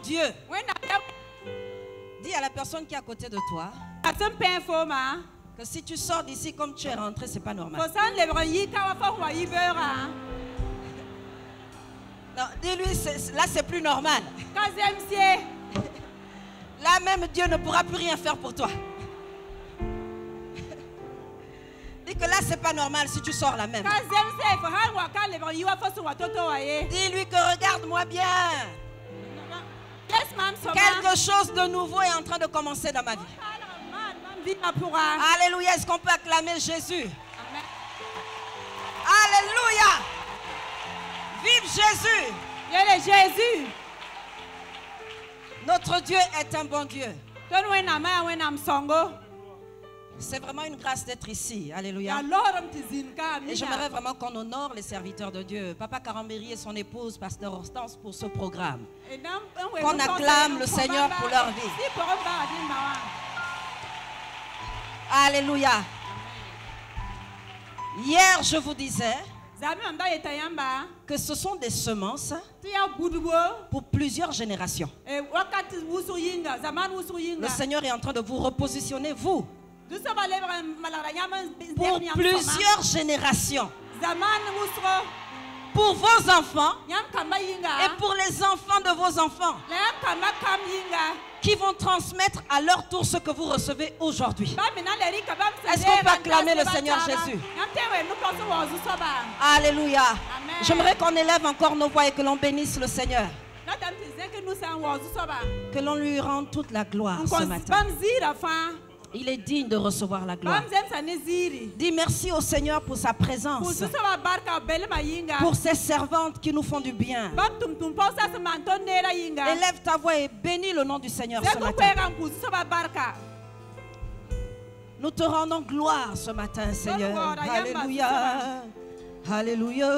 Dieu. Dis à la personne qui est à côté de toi que si tu sors d'ici comme tu es rentré, c'est pas normal. Non, dis-lui, là c'est plus normal. Là même Dieu ne pourra plus rien faire pour toi. Dis que là c'est pas normal si tu sors là même. Dis-lui que regarde-moi bien. Quelque chose de nouveau est en train de commencer dans ma vie. Alléluia. Est-ce qu'on peut acclamer Jésus? Alléluia. Vive Jésus. Jésus. Notre Dieu est un bon Dieu. C'est vraiment une grâce d'être ici. Alléluia. Et j'aimerais vraiment qu'on honore les serviteurs de Dieu. Papa Karambéry et son épouse, Pasteur Hortense, pour ce programme. Qu'on acclame le Seigneur pour leur vie. Alléluia. Hier, je vous disais que ce sont des semences pour plusieurs générations. Le Seigneur est en train de vous repositionner, vous, pour plusieurs générations. Pour vos enfants et pour les enfants de vos enfants qui vont transmettre à leur tour ce que vous recevez aujourd'hui. Est-ce qu'on peut acclamer le Seigneur Jésus? Alléluia. J'aimerais qu'on élève encore nos voix et que l'on bénisse le Seigneur. Que l'on lui rende toute la gloire ce matin. Il est digne de recevoir la gloire. Dis merci au Seigneur pour sa présence, pour ses servantes qui nous font du bien. Élève ta voix et bénis le nom du Seigneur ce matin. Nous te rendons gloire ce matin, Seigneur. Alléluia. Alléluia.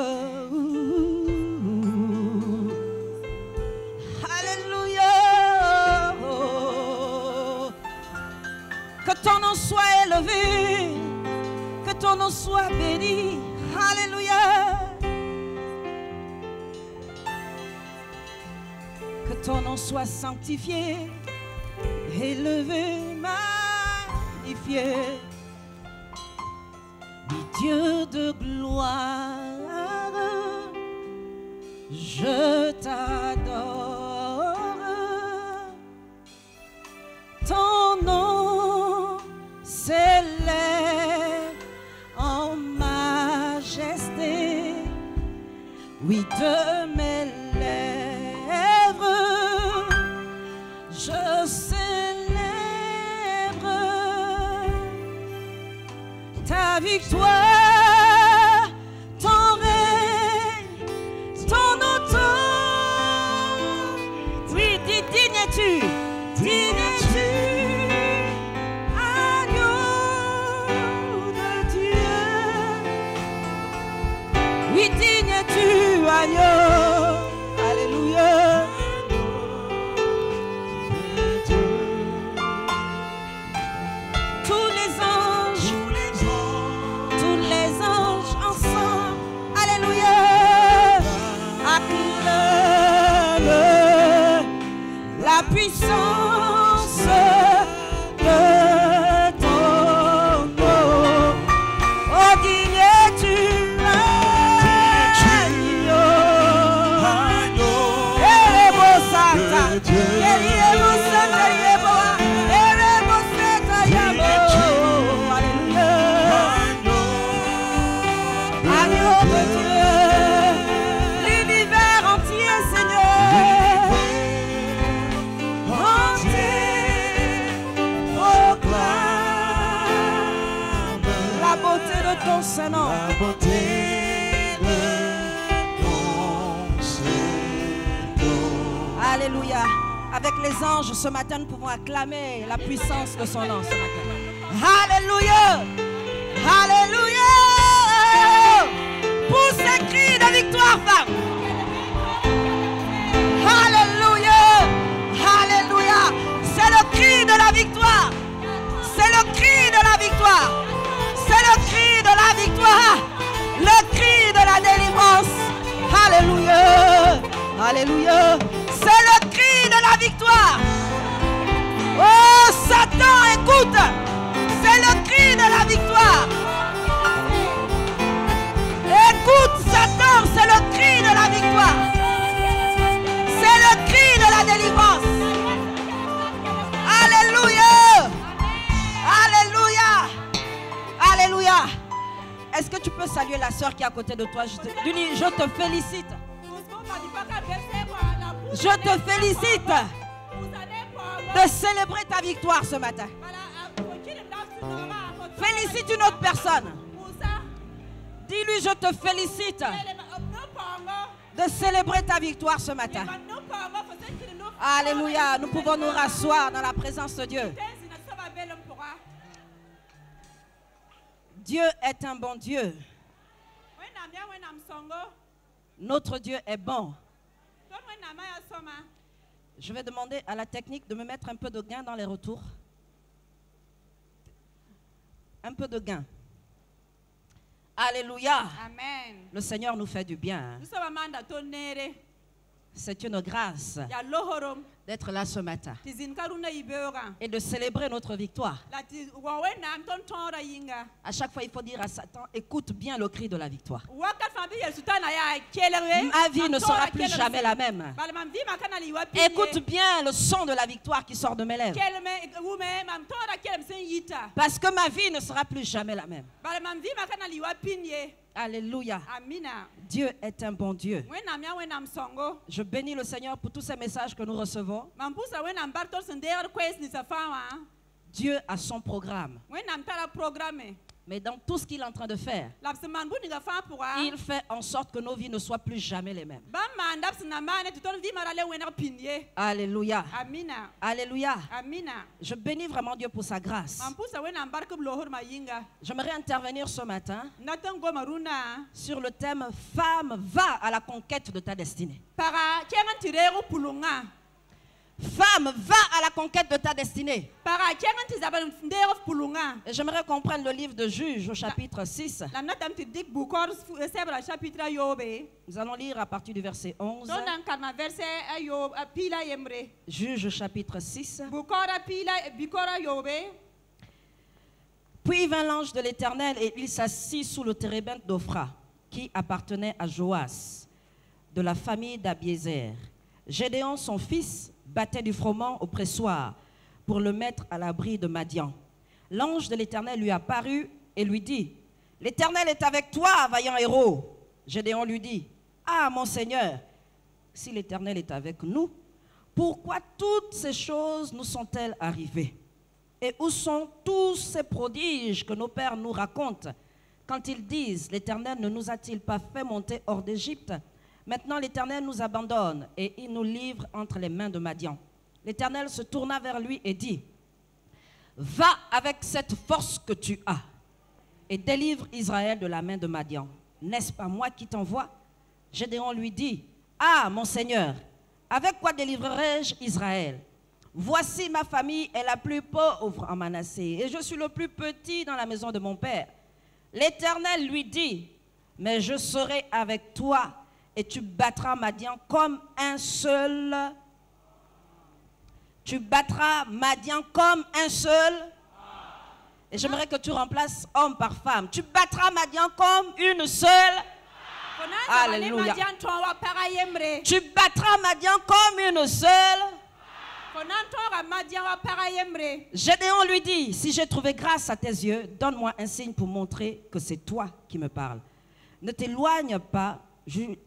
Alléluia. Que ton nom soit élevé, que ton nom soit béni. Alléluia. Que ton nom soit sanctifié, élevé, magnifié. Dieu de gloire, je t'adore. Ton nom s'élève en majesté. Oui, de mes lèvres, je célèbre ta victoire, ton règne, ton autorité. Oui, digne es-tu, digne es-tu, agneau de Dieu. Oui, digne es-tu, agneau. Alléluia. Tous les anges ensemble, alléluia, acclament la puissance de ton nom. Oh, digne es-tu, l'univers entier, Seigneur, entier, proclame la beauté de ton Saint-Nom. La beauté de ton Saint-Nom. Alléluia. Avec les anges ce matin, nous pouvons acclamer la puissance de son nom ce matin. Alléluia. Alléluia. Pour ces cris de victoire, femme. Alléluia. Alléluia. C'est le cri de la victoire. C'est le cri de la victoire. C'est le cri de la victoire. Le cri de la délivrance. Alléluia. Alléluia. C'est le cri de la la victoire. Oh Satan, écoute, c'est le cri de la victoire. Écoute Satan, c'est le cri de la victoire. C'est le cri de la délivrance. Alléluia. Alléluia. Alléluia. Est-ce que tu peux saluer la soeur qui est à côté de toi? Je te félicite. Je te félicite de célébrer ta victoire ce matin. Félicite une autre personne. Dis-lui, je te félicite de célébrer ta victoire ce matin. Alléluia. Nous pouvons nous rasseoir dans la présence de Dieu. Dieu est un bon Dieu. Notre Dieu est bon. Je vais demander à la technique de me mettre un peu de gain dans les retours. Un peu de gain. Alléluia. Amen. Le Seigneur nous fait du bien. C'est une grâce d'être là ce matin et de célébrer notre victoire. À chaque fois, il faut dire à Satan, écoute bien le cri de la victoire. Ma vie ne sera plus jamais la même. Écoute bien le son de la victoire qui sort de mes lèvres. Parce que ma vie ne sera plus jamais la même. Alléluia. Dieu est un bon Dieu. Je bénis le Seigneur pour tous ces messages que nous recevons. Dieu a son programme. Mais dans tout ce qu'il est en train de faire, il fait en sorte que nos vies ne soient plus jamais les mêmes. Alléluia. Alléluia. Je bénis vraiment Dieu pour sa grâce. J'aimerais intervenir ce matin sur le thème « Femme, va à la conquête de ta destinée ». Femme, va à la conquête de ta destinée. Et j'aimerais qu'on prenne le livre de Juges au chapitre 6. Nous allons lire à partir du verset 11. Juges chapitre 6. Puis vint l'ange de l'Éternel et il s'assit sous le térébinthe d'Ophra, qui appartenait à Joas, de la famille d'Abiézer. Gédéon, son fils, battait du froment au pressoir pour le mettre à l'abri de Madian. L'ange de l'Éternel lui apparut et lui dit, « L'Éternel est avec toi, vaillant héros. » Gédéon lui dit, « Ah, mon Seigneur, si l'Éternel est avec nous, pourquoi toutes ces choses nous sont-elles arrivées? Et où sont tous ces prodiges que nos pères nous racontent quand ils disent, l'Éternel ne nous a-t-il pas fait monter hors d'Égypte? Maintenant, l'Éternel nous abandonne et il nous livre entre les mains de Madian. » L'Éternel se tourna vers lui et dit, « Va avec cette force que tu as et délivre Israël de la main de Madian. N'est-ce pas moi qui t'envoie? » Gédéon lui dit, « Ah, mon Seigneur, avec quoi délivrerai-je Israël? Voici ma famille est la plus pauvre en Manassé et je suis le plus petit dans la maison de mon père. » L'Éternel lui dit, « Mais je serai avec toi et tu battras Madian comme un seul. Tu battras Madian comme un seul. » Et j'aimerais que tu remplaces homme par femme. Tu battras Madian comme une seule. Alléluia. Tu battras Madian comme une seule. Gédéon lui dit, « Si j'ai trouvé grâce à tes yeux, donne-moi un signe pour montrer que c'est toi qui me parles. Ne t'éloigne pas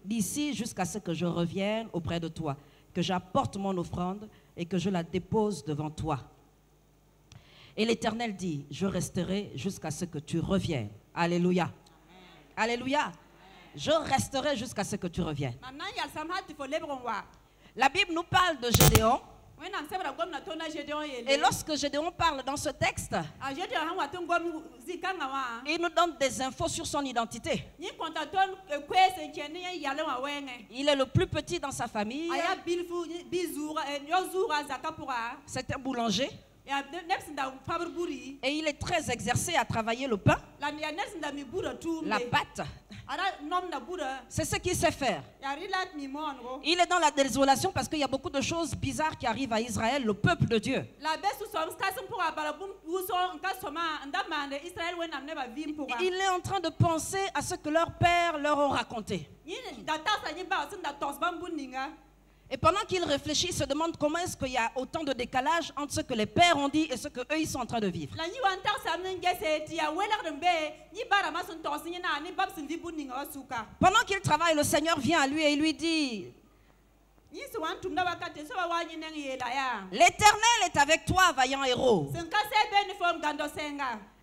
d'ici jusqu'à ce que je revienne auprès de toi, que j'apporte mon offrande et que je la dépose devant toi. » Et l'Éternel dit, « Je resterai jusqu'à ce que tu reviennes. » Alléluia. Amen. Alléluia. Amen. Je resterai jusqu'à ce que tu reviennes. La Bible nous parle de Gédéon. Et lorsque Gédéon parle dans ce texte, il nous donne des infos sur son identité. Il est le plus petit dans sa famille. C'est un boulanger. Et il est très exercé à travailler le pain, la pâte. C'est ce qu'il sait faire. Il est dans la désolation parce qu'il y a beaucoup de choses bizarres qui arrivent à Israël, le peuple de Dieu. Il est en train de penser à ce que leurs pères leur ont raconté. Et pendant qu'il réfléchit, il se demande comment est-ce qu'il y a autant de décalage entre ce que les pères ont dit et ce qu'eux ils sont en train de vivre. Pendant qu'il travaille, le Seigneur vient à lui et il lui dit: l'Éternel est avec toi, vaillant héros.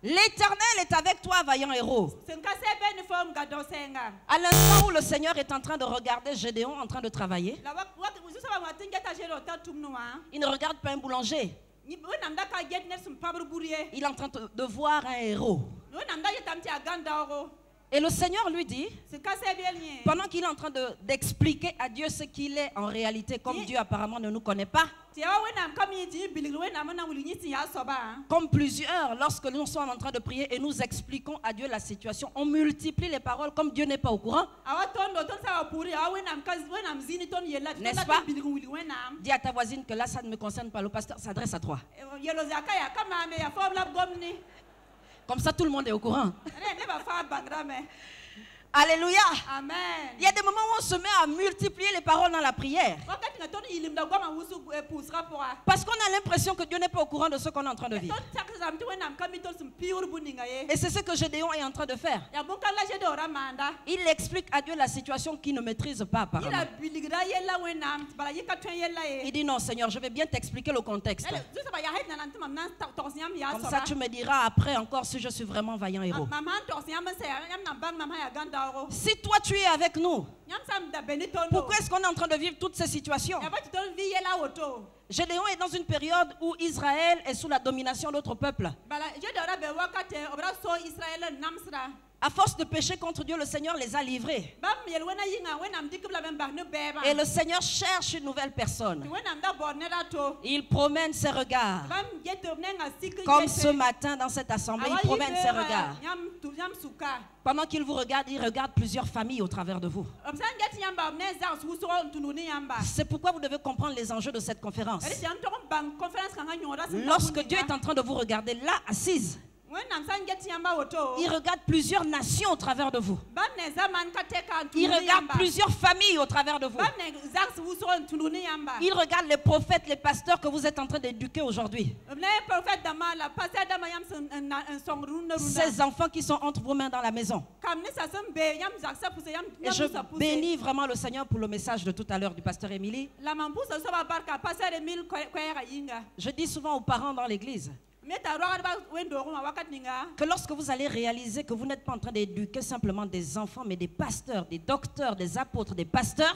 L'Éternel est avec toi, vaillant héros. À l'instant où le Seigneur est en train de regarder Gédéon en train de travailler, il ne regarde pas un boulanger. Il est en train de voir un héros. Et le Seigneur lui dit, pendant qu'il est en train d'expliquer à Dieu ce qu'il est en réalité, comme Dieu apparemment ne nous connaît pas, comme plusieurs, lorsque nous sommes en train de prier et nous expliquons à Dieu la situation, on multiplie les paroles comme Dieu n'est pas au courant. N'est-ce pas? Dis à ta voisine que là, ça ne me concerne pas. Le pasteur s'adresse à toi. Comme ça, tout le monde est au courant. Alléluia. Amen. Il y a des moments où on se met à multiplier les paroles dans la prière. Parce qu'on a l'impression que Dieu n'est pas au courant de ce qu'on est en train de vivre. Et c'est ce que Gédéon est en train de faire. Il explique à Dieu la situation qu'il ne maîtrise pas apparemment. Il dit: non Seigneur, je vais bien t'expliquer le contexte. Comme ça tu me diras après encore si je suis vraiment vaillant héros. Si toi tu es avec nous, pourquoi est-ce qu'on est en train de vivre toutes ces situations? Gédéon est dans une période où Israël est sous la domination d'autres peuples. À force de pécher contre Dieu, le Seigneur les a livrés. Et le Seigneur cherche une nouvelle personne. Il promène ses regards. Comme ce matin dans cette assemblée, il promène ses regards. Pendant qu'il vous regarde, il regarde plusieurs familles au travers de vous. C'est pourquoi vous devez comprendre les enjeux de cette conférence. Lorsque Dieu est en train de vous regarder là, assise, il regarde plusieurs nations au travers de vous. Il regarde plusieurs familles au travers de vous. Il regarde les prophètes, les pasteurs que vous êtes en train d'éduquer aujourd'hui. Ces enfants qui sont entre vos mains dans la maison. Et je bénis vraiment le Seigneur pour le message de tout à l'heure du pasteur Émilie. Je dis souvent aux parents dans l'église que lorsque vous allez réaliser que vous n'êtes pas en train d'éduquer simplement des enfants, mais des pasteurs, des docteurs, des apôtres, des pasteurs,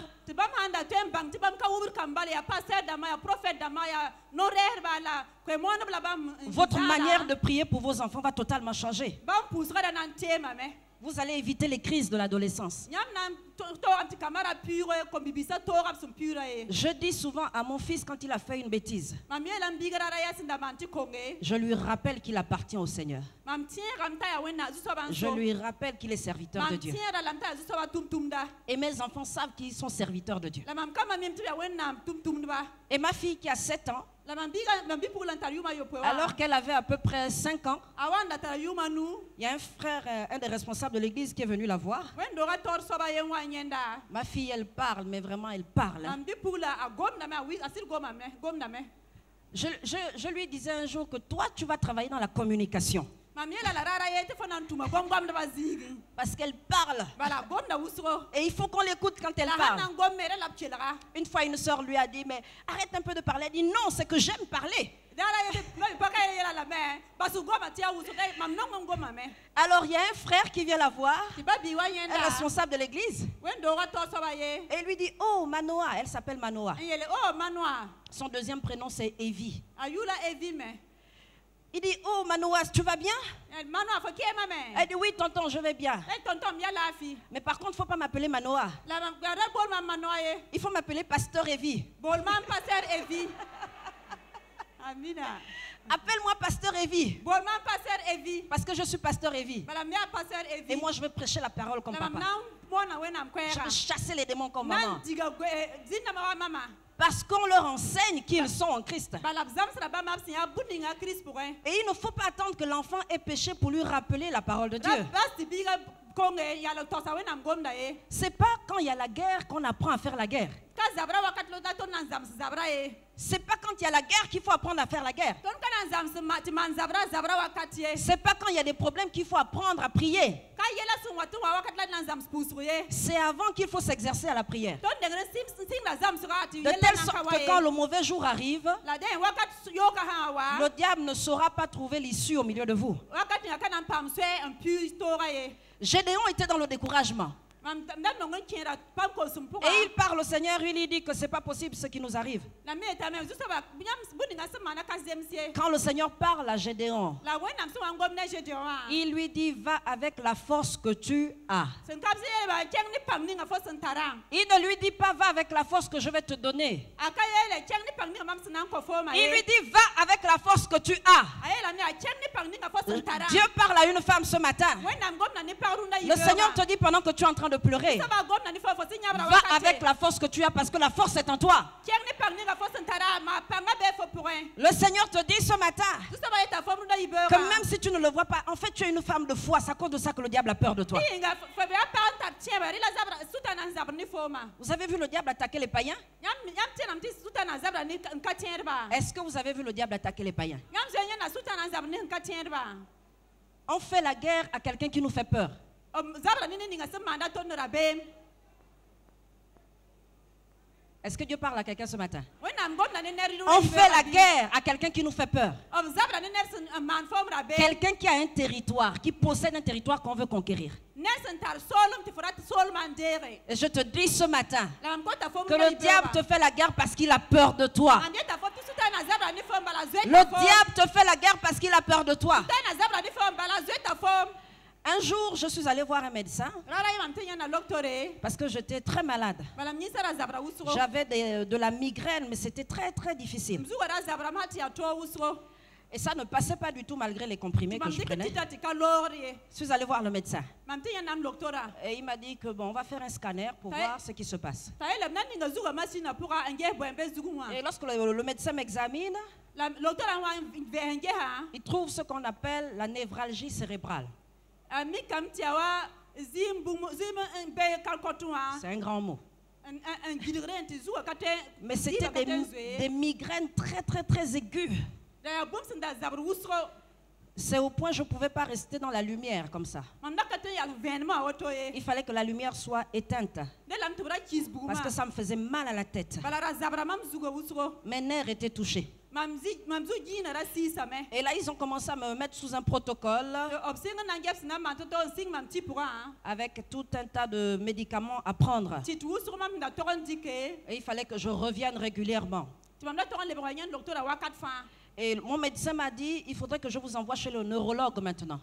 votre manière de prier pour vos enfants va totalement changer. Vous allez éviter les crises de l'adolescence. Je dis souvent à mon fils quand il a fait une bêtise, je lui rappelle qu'il appartient au Seigneur. Je lui rappelle qu'il est serviteur de Dieu. Et mes enfants savent qu'ils sont serviteurs de Dieu. Et ma fille qui a 7 ans, alors qu'elle avait à peu près 5 ans, il y a un frère, un des responsables de l'église qui est venu la voir. Ma fille, elle parle, mais vraiment elle parle. Je lui disais un jour que toi, tu vas travailler dans la communication. Parce qu'elle parle. Et il faut qu'on l'écoute quand elle parle. Une fois, une soeur lui a dit: mais arrête un peu de parler. Elle dit: non, c'est que j'aime parler. Alors il y a un frère qui vient la voir, un responsable de l'église, et il lui dit: oh Manoa, elle s'appelle Manoa. Son deuxième prénom c'est Evie. Il dit: oh Manoa, tu vas bien? Elle dit: oui tonton, je vais bien. Mais par contre, il ne faut pas m'appeler Manoa. Il faut m'appeler pasteur Evie. Appelle-moi pasteur Evie. Parce que je suis pasteur Evie. Et moi je veux prêcher la parole comme papa. Je veux chasser les démons comme maman. Parce qu'on leur enseigne qu'ils sont en Christ. Et il ne faut pas attendre que l'enfant ait péché pour lui rappeler la parole de Dieu. C'est pas quand il y a la guerre qu'on apprend à faire la guerre. C'est pas quand il y a la guerre qu'il faut apprendre à faire la guerre. C'est pas quand il y a des problèmes qu'il faut apprendre à prier. C'est avant qu'il faut s'exercer à la prière. De telle sorte que quand le mauvais jour arrive, le diable ne saura pas trouver l'issue au milieu de vous. Gédéon était dans le découragement. Et il parle au Seigneur, il lui dit que ce n'est pas possible ce qui nous arrive. Quand le Seigneur parle à Gédéon, il lui dit, va avec la force que tu as. Il ne lui dit pas, va avec la force que je vais te donner. Il lui dit, va avec la force que tu as. Dieu parle à une femme ce matin. Le Seigneur te dit pendant que tu es en train de pleurer, va avec la force que tu as parce que la force est en toi. Le Seigneur te dit ce matin que même si tu ne le vois pas, en fait tu es une femme de foi. C'est à cause de ça que le diable a peur de toi. Vous avez vu le diable attaquer les païens? Est-ce que vous avez vu le diable attaquer les païens? On fait la guerre à quelqu'un qui nous fait peur. Est-ce que Dieu parle à quelqu'un ce matin? On fait la guerre à quelqu'un qui nous fait peur. Quelqu'un qui a un territoire, qui possède un territoire qu'on veut conquérir. Et je te dis ce matin que le diable te fait la guerre parce qu'il a peur de toi. Le diable te fait la guerre parce qu'il a peur de toi. Un jour, je suis allée voir un médecin parce que j'étais très malade. J'avais de la migraine, mais c'était très très difficile. Et ça ne passait pas du tout malgré les comprimés que je prenais. Je suis allée voir le médecin. Et il m'a dit que bon, on va faire un scanner pour voir ce qui se passe. Et lorsque le médecin m'examine, il trouve ce qu'on appelle la névralgie cérébrale. C'est un grand mot. Mais c'était des migraines très très très aiguës. C'est au point que je ne pouvais pas rester dans la lumière comme ça. Il fallait que la lumière soit éteinte. Parce que ça me faisait mal à la tête. Mes nerfs étaient touchés. Et là, ils ont commencé à me mettre sous un protocole avec tout un tas de médicaments à prendre. Et il fallait que je revienne régulièrement. Et mon médecin m'a dit, il faudrait que je vous envoie chez le neurologue maintenant.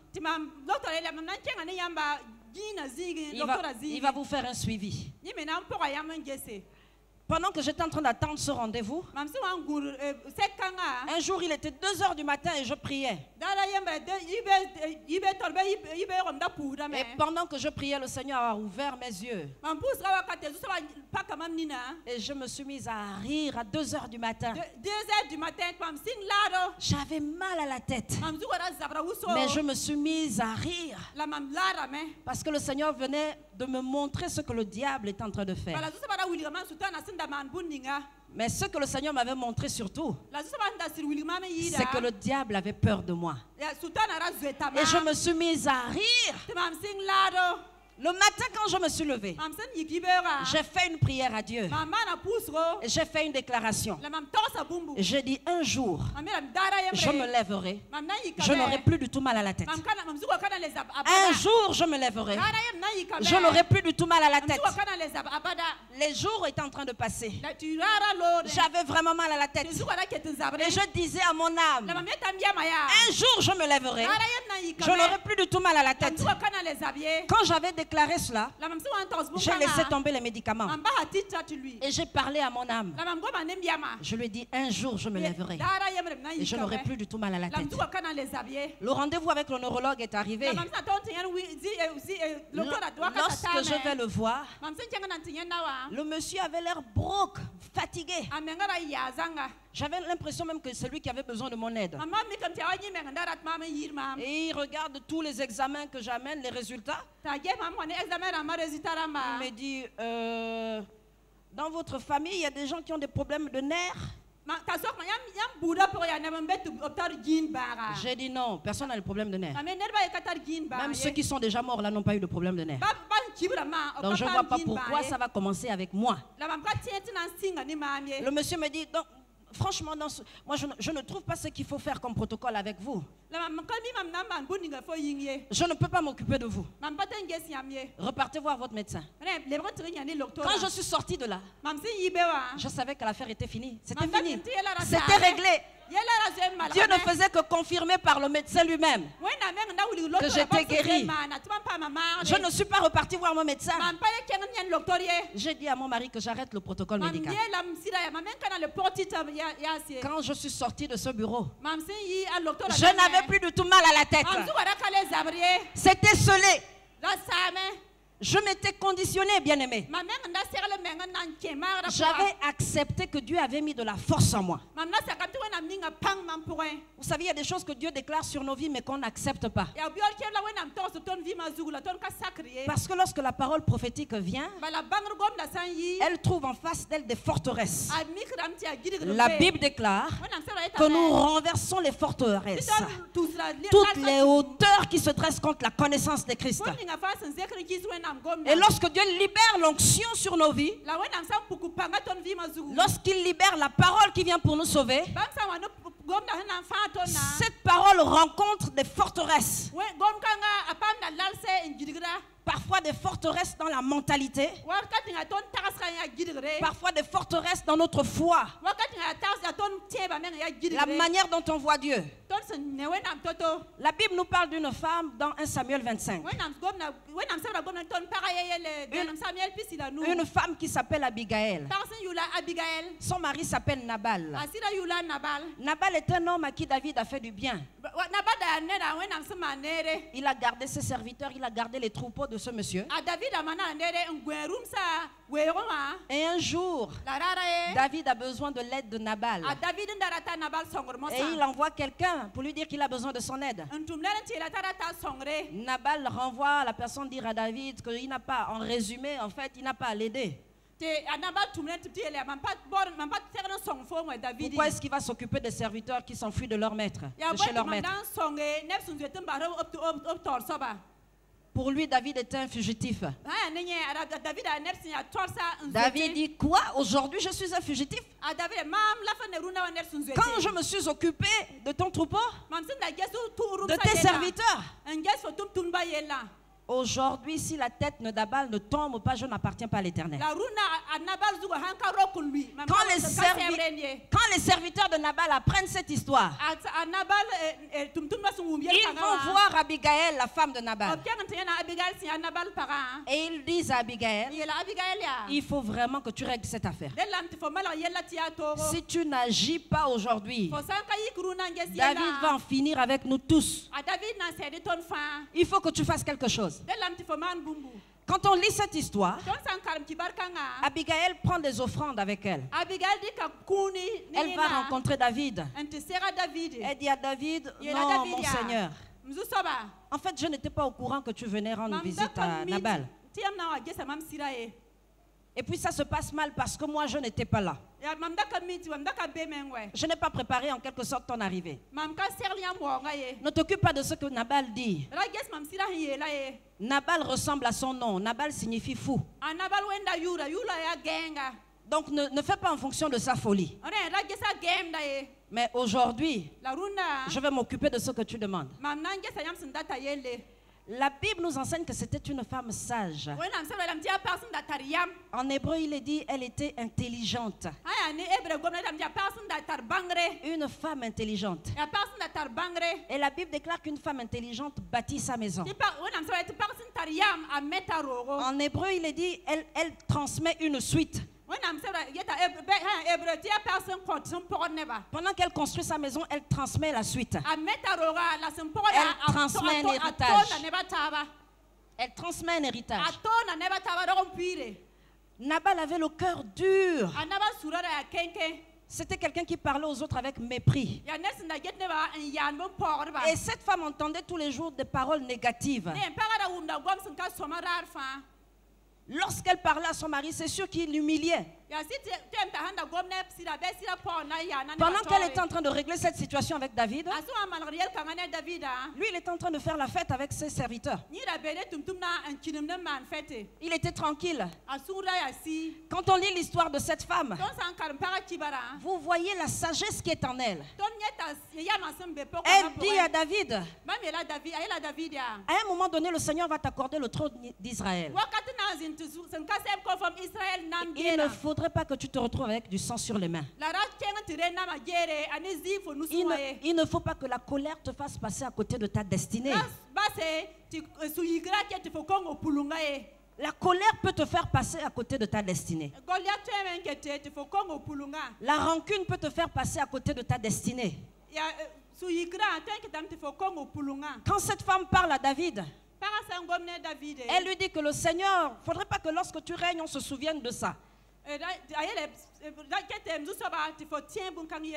Il va vous faire un suivi. Pendant que j'étais en train d'attendre ce rendez-vous, un jour il était 2 h du matin et je priais. Et pendant que je priais, le Seigneur a ouvert mes yeux. Et je me suis mise à rire à 2 h du matin. J'avais mal à la tête. Mais je me suis mise à rire. Parce que le Seigneur venait de me montrer ce que le diable est en train de faire. Mais ce que le Seigneur m'avait montré surtout, c'est que le diable avait peur de moi. Et je me suis mise à rire. Le matin quand je me suis levée, j'ai fait une prière à Dieu. Et j'ai fait une déclaration. J'ai dit un jour, je me lèverai. Je n'aurai plus du tout mal à la tête. Un jour, je me lèverai. je n'aurai plus du tout mal à la tête. Les jours étaient en train de passer. J'avais vraiment mal à la tête. Et je disais à mon âme, un jour je me lèverai. Je n'aurai plus du tout mal à la tête. Quand j'avais déclaré cela, j'ai laissé tomber les médicaments. Et j'ai parlé à mon âme. Je lui ai dit, un jour je me lèverai. Et je n'aurai plus du tout mal à la tête. Le rendez-vous avec le neurologue est arrivé. Lorsque je vais le voir, le monsieur avait l'air broke, fatigué. J'avais l'impression même que c'est lui qui avait besoin de mon aide. Et il regarde tous les examens que j'amène, les résultats. Il me dit, dans votre famille, il y a des gens qui ont des problèmes de nerfs. J'ai dit non, personne n'a de problème de nerfs. Même ceux qui sont déjà morts là n'ont pas eu de problème de nerfs. Donc je ne vois pas pourquoi ça va commencer avec moi. Le monsieur me dit, donc, franchement, moi je ne trouve pas ce qu'il faut faire comme protocole avec vous. Je ne peux pas m'occuper de vous. Repartez voir votre médecin. Quand je suis sortie de là, je savais que l'affaire était finie. C'était fini. C'était réglé. Dieu ne faisait que confirmer par le médecin lui-même que j'étais guérie. Je ne suis pas repartie voir mon médecin. J'ai dit à mon mari que j'arrête le protocole médical. Quand je suis sortie de ce bureau, je n'avais plus du tout mal à la tête. C'était scellé. Je m'étais conditionnée, bien-aimée. J'avais accepté que Dieu avait mis de la force en moi. Vous savez, il y a des choses que Dieu déclare sur nos vies, mais qu'on n'accepte pas. Parce que lorsque la parole prophétique vient, elle trouve en face d'elle des forteresses. La Bible déclare que nous renversons les forteresses. Toutes les hauteurs qui se dressent contre la connaissance de Christ. Et lorsque Dieu libère l'onction sur nos vies, lorsqu'il libère la parole qui vient pour nous sauver, cette parole rencontre des forteresses. Parfois des forteresses dans la mentalité. Parfois des forteresses dans notre foi. La manière dont on voit Dieu. La Bible nous parle d'une femme dans 1 Samuel 25. Une femme qui s'appelle Abigail. Son mari s'appelle Nabal. Nabal est un homme à qui David a fait du bien. Il a gardé ses serviteurs, il a gardé les troupeaux de ce monsieur. Et un jour, David a besoin de l'aide de Nabal. Et il envoie quelqu'un pour lui dire qu'il a besoin de son aide. Nabal renvoie la personne dire à David qu'il n'a pas, en résumé, en fait, il n'a pas à l'aider. Pourquoi est-ce qu'il va s'occuper des serviteurs qui s'enfuient de leur maître, de chez leur maître? Pour lui, David était un fugitif. David dit, quoi? Aujourd'hui, je suis un fugitif? Quand je me suis occupé de ton troupeau, de tes serviteurs, aujourd'hui, si la tête de Nabal ne tombe pas, je n'appartiens pas à l'Éternel. Quand les serviteurs de Nabal apprennent cette histoire, ils vont voir Abigail, la femme de Nabal. Et ils disent à Abigail, il faut vraiment que tu règles cette affaire. Si tu n'agis pas aujourd'hui, David va en finir avec nous tous. Il faut que tu fasses quelque chose. Quand on lit cette histoire, Abigail prend des offrandes avec elle. Elle va rencontrer David. Elle dit à David, non, mon Seigneur. En fait, je n'étais pas au courant que tu venais rendre visite à Nabal. Et puis ça se passe mal parce que moi je n'étais pas là. Je n'ai pas préparé en quelque sorte ton arrivée. Ne t'occupe pas de ce que Nabal dit. Nabal ressemble à son nom. Nabal signifie fou. Donc ne fais pas en fonction de sa folie. Mais aujourd'hui, je vais m'occuper de ce que tu demandes. La Bible nous enseigne que c'était une femme sage. En hébreu, il est dit elle était intelligente. Une femme intelligente. Et la Bible déclare qu'une femme intelligente bâtit sa maison. En hébreu, il est dit elle transmet une suite. Pendant qu'elle construit sa maison, elle transmet la suite. Elle transmet un héritage. Elle transmet un héritage. Nabal avait le cœur dur. C'était quelqu'un qui parlait aux autres avec mépris. Et cette femme entendait tous les jours des paroles négatives. Lorsqu'elle parlait à son mari, c'est sûr qu'il l'humiliait. Pendant qu'elle était en train de régler cette situation avec David, lui, il était en train de faire la fête avec ses serviteurs. Il était tranquille. Quand on lit l'histoire de cette femme, vous voyez la sagesse qui est en elle. Elle dit à David, à un moment donné, le Seigneur va t'accorder le trône d'Israël. Il ne faudrait pas que tu te retrouves avec du sang sur les mains. Il ne faut pas que la colère te fasse passer à côté de ta destinée. La colère peut te faire passer à côté de ta destinée. La rancune peut te faire passer à côté de ta destinée. Quand cette femme parle à David, elle lui dit que le Seigneur, il ne faudrait pas que lorsque tu règnes, on se souvienne de ça.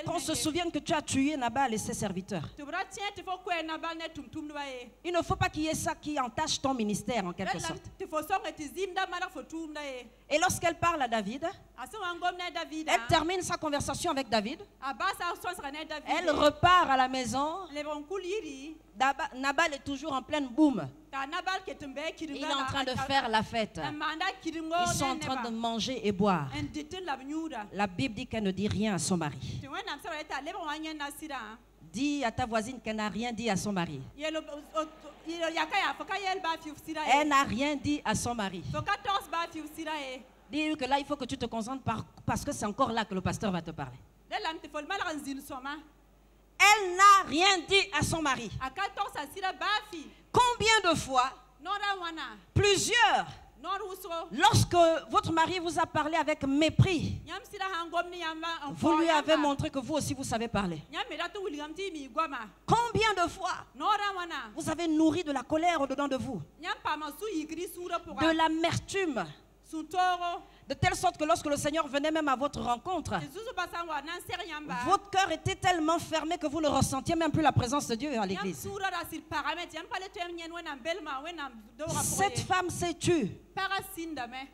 Qu'on se souvienne que tu as tué Nabal et ses serviteurs. Il ne faut pas qu'il y ait ça qui entache ton ministère en quelque sorte. Et lorsqu'elle parle à David, elle termine sa conversation avec David. Elle repart à la maison. Nabal est toujours en pleine boum. Il est en train de faire la fête. Ils sont en train de manger et boire. La Bible dit qu'elle ne dit rien à son mari. Dis à ta voisine qu'elle n'a rien dit à son mari. Elle n'a rien dit à son mari. Dis-lui que là, il faut que tu te concentres parce que c'est encore là que le pasteur va te parler. Elle n'a rien dit à son mari. Combien de fois, plusieurs, lorsque votre mari vous a parlé avec mépris, vous lui avez montré que vous aussi vous savez parler. Combien de fois vous avez nourri de la colère au-dedans de vous, de l'amertume, de telle sorte que lorsque le Seigneur venait même à votre rencontre, votre cœur était tellement fermé que vous ne ressentiez même plus la présence de Dieu à l'église. Cette femme s'est tue.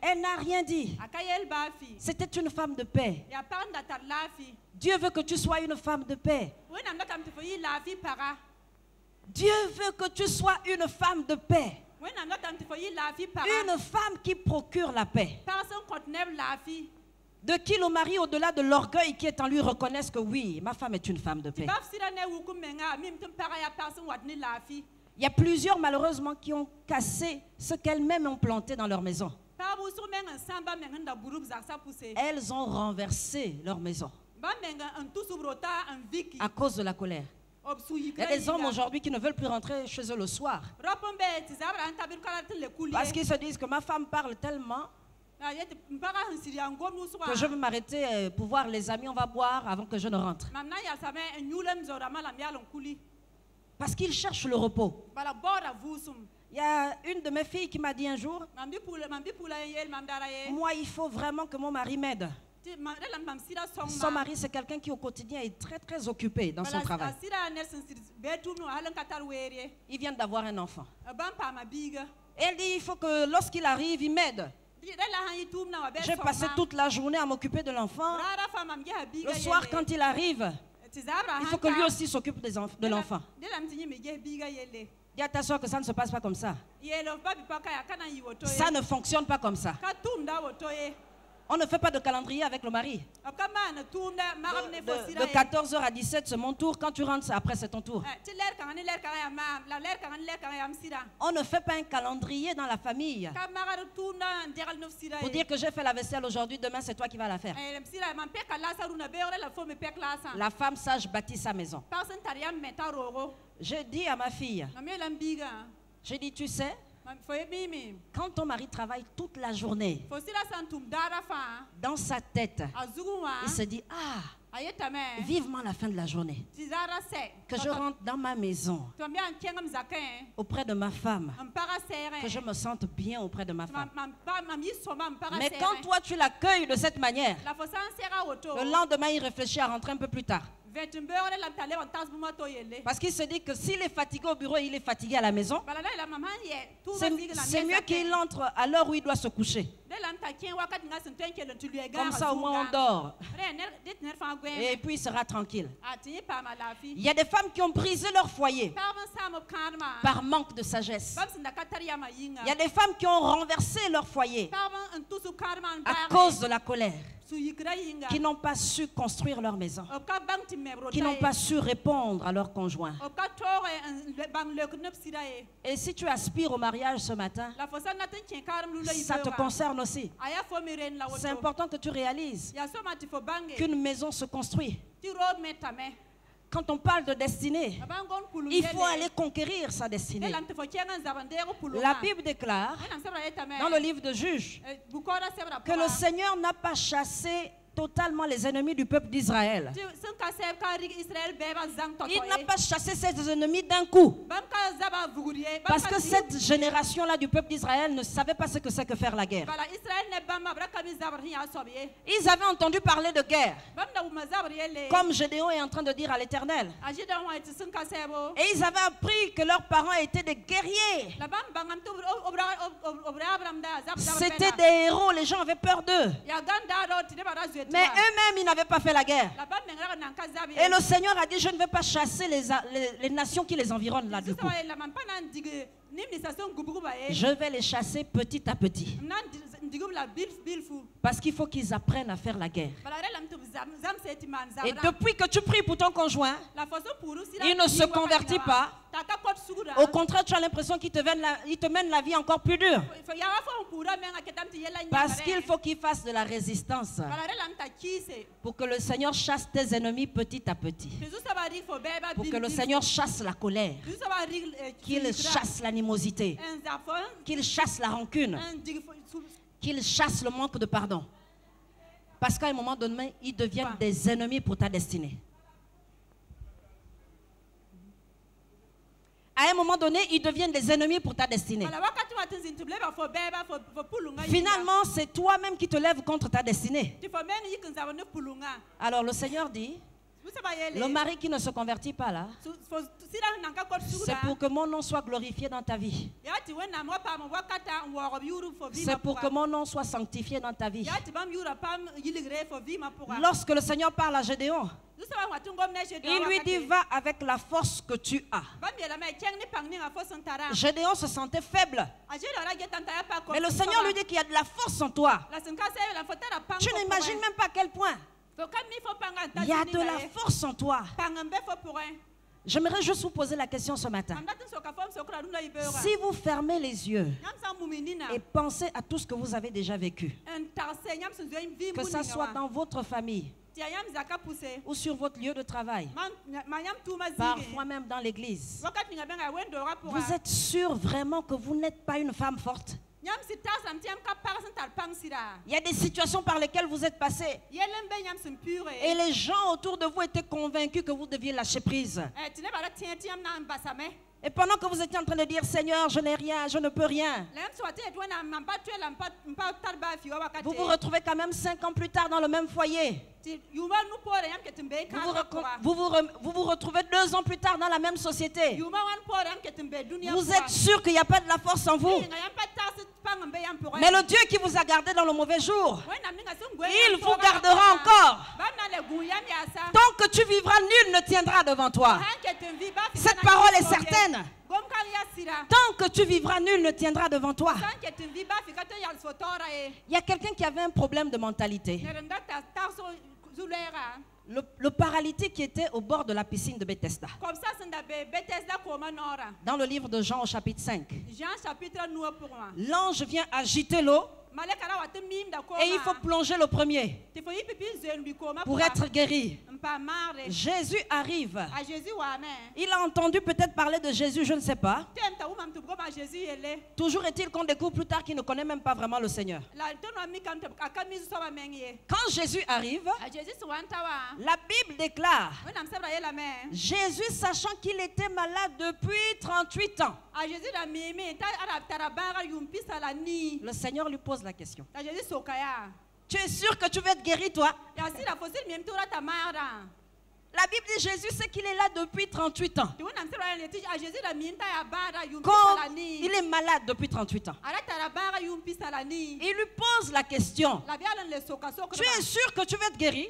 Elle n'a rien dit. C'était une femme de paix. Dieu veut que tu sois une femme de paix. Dieu veut que tu sois une femme de paix. Une femme qui procure la paix. De qui le mari, au-delà de l'orgueil qui est en lui, reconnaisse que oui, ma femme est une femme de paix. Il y a plusieurs malheureusement qui ont cassé ce qu'elles-mêmes ont planté dans leur maison. Elles ont renversé leur maison à cause de la colère. Il y a des hommes aujourd'hui qui ne veulent plus rentrer chez eux le soir parce qu'ils se disent que ma femme parle tellement que je veux m'arrêter pour voir les amis, on va boire avant que je ne rentre. Parce qu'ils cherchent le repos. Il y a une de mes filles qui m'a dit un jour, moi il faut vraiment que mon mari m'aide. Son mari, c'est quelqu'un qui au quotidien est très très occupé dans son travail. Il vient d'avoir un enfant. Et elle dit, il faut que lorsqu'il arrive, il m'aide. J'ai passé toute la journée à m'occuper de l'enfant. Le soir, quand il arrive, il faut que lui aussi s'occupe de l'enfant. Dis à ta soeur que ça ne se passe pas comme ça. Ça ne fonctionne pas comme ça. On ne fait pas de calendrier avec le mari. De 14h à 17, c'est mon tour. Quand tu rentres, après, c'est ton tour. On ne fait pas un calendrier dans la famille. Pour dire que j'ai fait la vaisselle aujourd'hui, demain, c'est toi qui vas la faire. La femme sage bâtit sa maison. J'ai dit à ma fille, j'ai dit, tu sais, quand ton mari travaille toute la journée, dans sa tête, il se dit, ah, vivement la fin de la journée, que je rentre dans ma maison, auprès de ma femme, que je me sente bien auprès de ma femme. Mais quand toi tu l'accueilles de cette manière, le lendemain il réfléchit à rentrer un peu plus tard. Parce qu'il se dit que s'il est fatigué au bureau et il est fatigué à la maison, c'est mieux qu'il entre à l'heure où il doit se coucher. Comme ça au moins on dort. Et puis il sera tranquille. Il y a des femmes qui ont brisé leur foyer par manque de sagesse. Il y a des femmes qui ont renversé leur foyer à cause de la colère, qui n'ont pas su construire leur maison, qui n'ont pas su répondre à leur conjoint. Et si tu aspires au mariage ce matin, ça te concerne aussi. C'est important que tu réalises qu'une maison se construit. Quand on parle de destinée, il faut aller conquérir sa destinée. La Bible déclare, dans le livre de Juges, que le Seigneur n'a pas chassé totalement les ennemis du peuple d'Israël. Il n'a pas chassé ses ennemis d'un coup. Parce que cette génération-là du peuple d'Israël ne savait pas ce que c'est que faire la guerre. Ils avaient entendu parler de guerre, comme Gédéon est en train de dire à l'Éternel. Et ils avaient appris que leurs parents étaient des guerriers. C'était des héros, les gens avaient peur d'eux. Mais eux-mêmes, ils n'avaient pas fait la guerre. Et le Seigneur a dit, je ne vais pas chasser les nations qui les environnent là du coup. Je vais les chasser petit à petit. Parce qu'il faut qu'ils apprennent à faire la guerre. Et depuis que tu pries pour ton conjoint, il ne se convertit pas. Au contraire, tu as l'impression qu'il te mène la vie encore plus dure. Parce qu'il faut qu'il fasse de la résistance pour que le Seigneur chasse tes ennemis petit à petit. Pour que le Seigneur chasse la colère, qu'il chasse l'animosité, qu'il chasse la rancune, qu'il chasse le manque de pardon. Parce qu'à un moment donné, ils deviennent des ennemis pour ta destinée. À un moment donné, ils deviennent des ennemis pour ta destinée. Finalement, c'est toi-même qui te lèves contre ta destinée. Alors le Seigneur dit, le mari qui ne se convertit pas là, c'est pour que mon nom soit glorifié dans ta vie. C'est pour que mon nom soit sanctifié dans ta vie. Lorsque le Seigneur parle à Gédéon, il lui dit, va avec la force que tu as. Gédéon se sentait faible. Mais le Seigneur lui dit qu'il y a de la force en toi. Tu n'imagines même pas à quel point. Il y a de la force en toi. J'aimerais juste vous poser la question ce matin. Si vous fermez les yeux et pensez à tout ce que vous avez déjà vécu, que ce soit dans votre famille ou sur votre lieu de travail, parfois même dans l'église, vous êtes sûr vraiment que vous n'êtes pas une femme forte? Il y a des situations par lesquelles vous êtes passé et les gens autour de vous étaient convaincus que vous deviez lâcher prise. Et pendant que vous étiez en train de dire, Seigneur, je n'ai rien, je ne peux rien, vous vous retrouvez quand même 5 ans plus tard dans le même foyer. Vous vous retrouvez 2 ans plus tard dans la même société. Vous êtes sûr qu'il n'y a pas de la force en vous. Mais le Dieu qui vous a gardé dans le mauvais jour, il vous gardera encore. Tant que tu vivras, nul ne tiendra devant toi. Cette parole est certaine. Tant que tu vivras, nul ne tiendra devant toi. Il y a quelqu'un qui avait un problème de mentalité. Le paralytique qui était au bord de la piscine de Bethesda. Dans le livre de Jean au chapitre 5. L'ange vient agiter l'eau. Et il faut plonger le premier pour être guéri. Jésus arrive. Il a entendu peut-être parler de Jésus, je ne sais pas. Toujours est-il qu'on découvre plus tard qu'il ne connaît même pas vraiment le Seigneur. Quand Jésus arrive, la Bible déclare, Jésus sachant qu'il était malade depuis 38 ans. Le Seigneur lui pose la question. Tu es sûr que tu veux être guéri, toi? La Bible dit Jésus sait qu'il est là depuis 38 ans. Quand il est malade depuis 38 ans, il lui pose la question. Tu es sûr que tu veux être guéri?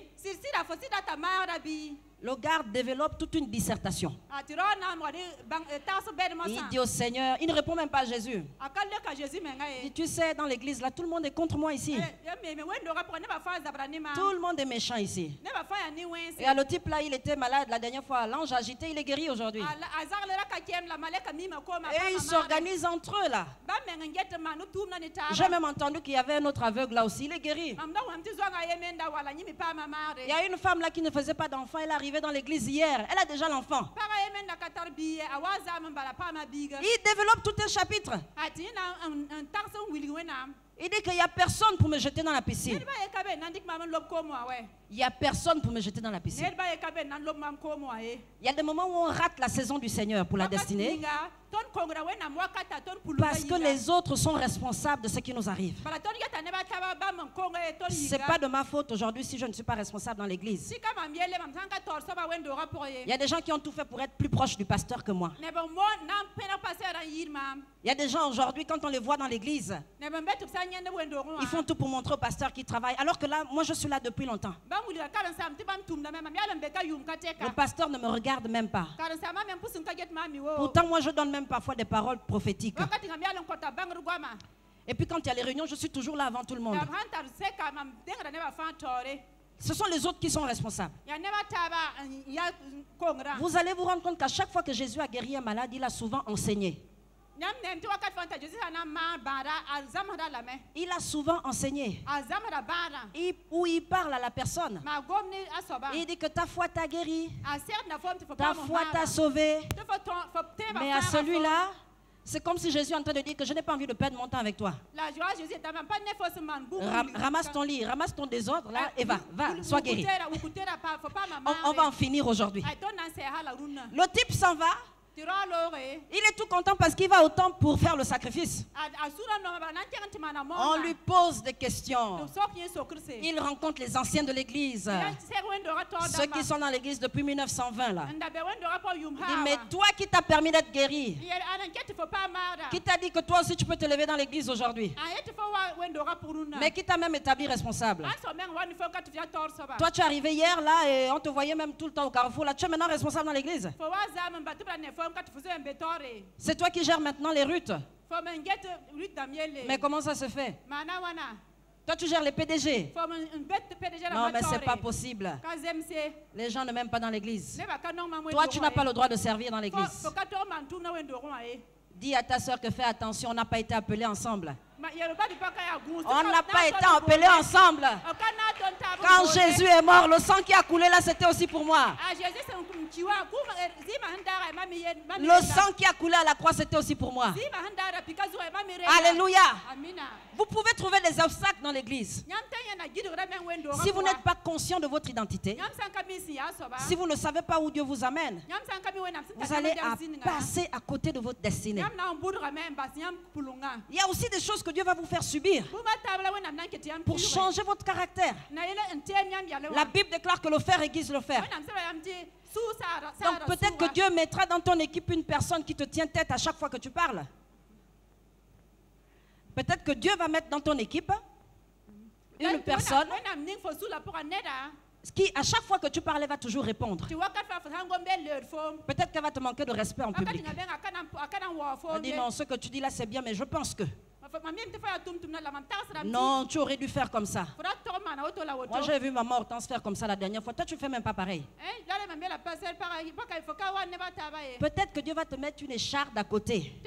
Le garde développe toute une dissertation. Il dit au Seigneur, il ne répond même pas à Jésus. Il dit, tu sais, dans l'église, là, tout le monde est contre moi ici. Tout le monde est méchant ici. Et à le type là, il était malade la dernière fois. L'ange agité, il est guéri aujourd'hui. Et ils s'organisent entre eux là. J'ai même entendu qu'il y avait un autre aveugle là aussi. Il est guéri. Il y a une femme là qui ne faisait pas d'enfant. Elle arrivait dans l'église hier. Elle a déjà l'enfant. Il développe tout un chapitre. Il dit qu'il n'y a personne pour me jeter dans la piscine. Il n'y a personne pour me jeter dans la piscine. Il y a des moments où on rate la saison du Seigneur pour la destinée. Parce que les autres sont responsables de ce qui nous arrive. Ce n'est pas de ma faute aujourd'hui si je ne suis pas responsable dans l'église. Il y a des gens qui ont tout fait pour être plus proches du pasteur que moi. Il y a des gens aujourd'hui, quand on les voit dans l'église, ils font tout pour montrer au pasteur qu'ils travaillent. Alors que là, moi je suis là depuis longtemps. Le pasteur ne me regarde même pas. Pourtant, moi je donne même parfois des paroles prophétiques. Et puis quand il y a les réunions, je suis toujours là avant tout le monde. Ce sont les autres qui sont responsables. Vous allez vous rendre compte qu'à chaque fois que Jésus a guéri un malade, il a souvent enseigné. Il a souvent enseigné. Où il parle à la personne. Il dit que ta foi t'a guéri. Ta foi t'a sauvé. Mais à celui-là, c'est comme si Jésus est en train de dire que je n'ai pas envie de perdre mon temps avec toi. Ramasse ton lit, ramasse ton désordre là et va, sois guéri. On va en finir aujourd'hui. Le type s'en va. Il est tout content parce qu'il va au temple pour faire le sacrifice. On lui pose des questions. Il rencontre les anciens de l'église. Ceux qui sont dans l'église depuis 1920 là. Il dit, mais toi qui t'as permis d'être guéri, qui t'a dit que toi aussi tu peux te lever dans l'église aujourd'hui, mais qui t'a même établi responsable. Toi tu es arrivé hier là et on te voyait même tout le temps au carrefour là. Tu es maintenant responsable dans l'église. C'est toi qui gères maintenant les routes. Mais comment ça se fait? Toi tu gères les PDG. Non mais c'est pas possible. Les gens ne m'aiment pas dans l'église. Toi tu n'as pas le droit de servir dans l'église. Dis à ta soeur que fais attention, on n'a pas été appelés ensemble. On n'a pas été appelés ensemble. Quand Jésus est mort, le sang qui a coulé là, c'était aussi pour moi. Le sang qui a coulé à la croix, c'était aussi pour moi. Alléluia. Vous pouvez trouver des obstacles dans l'église. Si vous n'êtes pas conscient de votre identité, si vous ne savez pas où Dieu vous amène, vous allez passer à côté de votre destinée. Il y a aussi des choses que Dieu va vous faire subir pour changer votre caractère. La Bible déclare que le fer aiguise le fer. Donc peut-être que Dieu mettra dans ton équipe une personne qui te tient tête à chaque fois que tu parles. Peut-être que Dieu va mettre dans ton équipe une personne qui, à chaque fois que tu parles, va toujours répondre. Peut-être qu'elle va te manquer de respect en public. Elle dit non, ce que tu dis là, c'est bien, mais je pense que... Non, tu aurais dû faire comme ça. Moi, j'ai vu maman Hortense faire comme ça la dernière fois. Toi, tu ne fais même pas pareil. Peut-être que Dieu va te mettre une écharde à côté.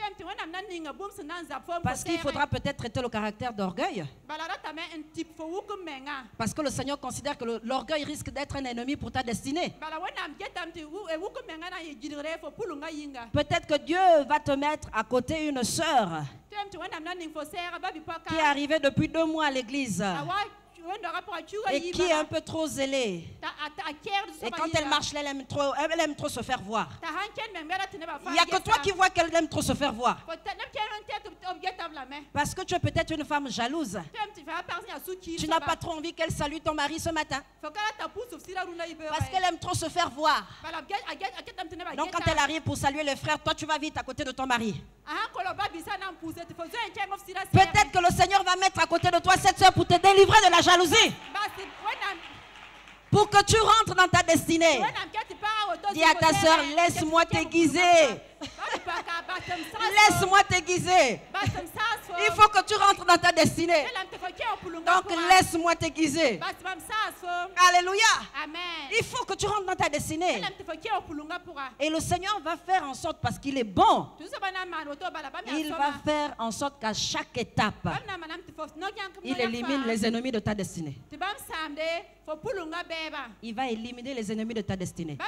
Parce qu'il faudra peut-être traiter le caractère d'orgueil. Parce que le Seigneur considère que l'orgueil risque d'être un ennemi pour ta destinée. Peut-être que Dieu va te mettre à côté une sœur qui est arrivée depuis 2 mois à l'église et qui est un peu trop zélée. Et quand elle marche, elle aime trop se faire voir. Il n'y a que toi qui vois qu'elle aime trop se faire voir. Parce que tu es peut-être une femme jalouse. Tu n'as pas trop envie qu'elle salue ton mari ce matin. Parce qu'elle aime trop se faire voir. Donc quand elle arrive pour saluer les frères, toi tu vas vite à côté de ton mari. Peut-être que le Seigneur va mettre à côté de toi cette soeur pour te délivrer de la jalousie. Pour que tu rentres dans ta destinée. Dis à ta soeur, laisse-moi t'aiguiser. Laisse-moi t'aiguiser. Il faut que tu rentres dans ta destinée. Donc laisse-moi t'aiguiser. Alléluia. Il faut que tu rentres dans ta destinée. Et le Seigneur va faire en sorte, parce qu'il est bon, il va faire en sorte qu'à chaque étape, il élimine les ennemis de ta destinée. Il va éliminer les ennemis de ta destinée.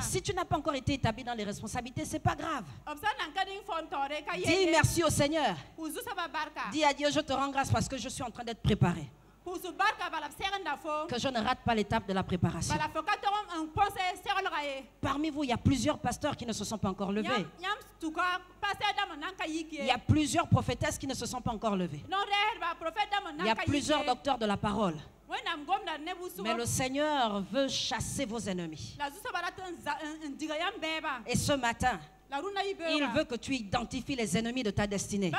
Si tu n'as pas encore été établi dans les responsabilités, ce n'est pas grave. Dis merci au Seigneur. Dis à Dieu, je te rends grâce parce que je suis en train d'être préparé. Que je ne rate pas l'étape de la préparation. Parmi vous, il y a plusieurs pasteurs qui ne se sont pas encore levés. Il y a plusieurs prophétesses qui ne se sont pas encore levées. Il y a plusieurs docteurs de la parole. Mais le Seigneur veut chasser vos ennemis. Et ce matin, il veut que tu identifies les ennemis de ta destinée.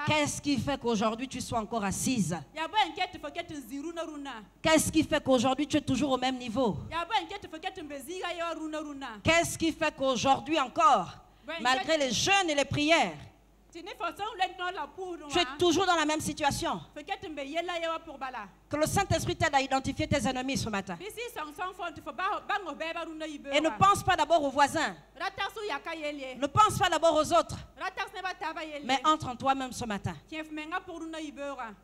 Qu'est-ce qui fait qu'aujourd'hui tu sois encore assise? Qu'est-ce qui fait qu'aujourd'hui tu es toujours au même niveau? Qu'est-ce qui fait qu'aujourd'hui encore, malgré les jeûnes et les prières, tu es toujours dans la même situation? Que le Saint-Esprit t'aide à identifier tes ennemis ce matin. Et ne pense pas d'abord aux voisins. Ne pense pas d'abord aux autres. Mais entre en toi-même ce matin.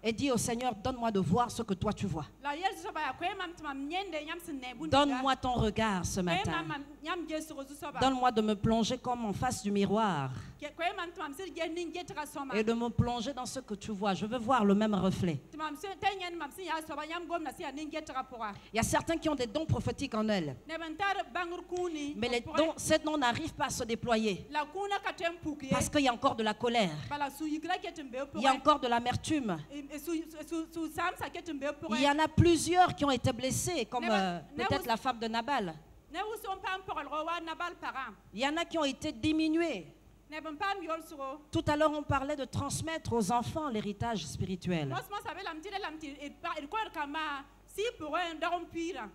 Et dis au Seigneur, donne-moi de voir ce que toi tu vois. Donne-moi ton regard ce matin. Donne-moi de me plonger comme en face du miroir. Et de me plonger dans ce que tu vois. Je veux voir le même reflet. Il y a certains qui ont des dons prophétiques en elles. Mais ces dons n'arrivent pas à se déployer. Parce qu'il y a encore de la colère. Il y a encore de l'amertume. Il y en a plusieurs qui ont été blessés, comme peut-être la femme de Nabal. Il y en a qui ont été diminués. Tout à l'heure, on parlait de transmettre aux enfants l'héritage spirituel.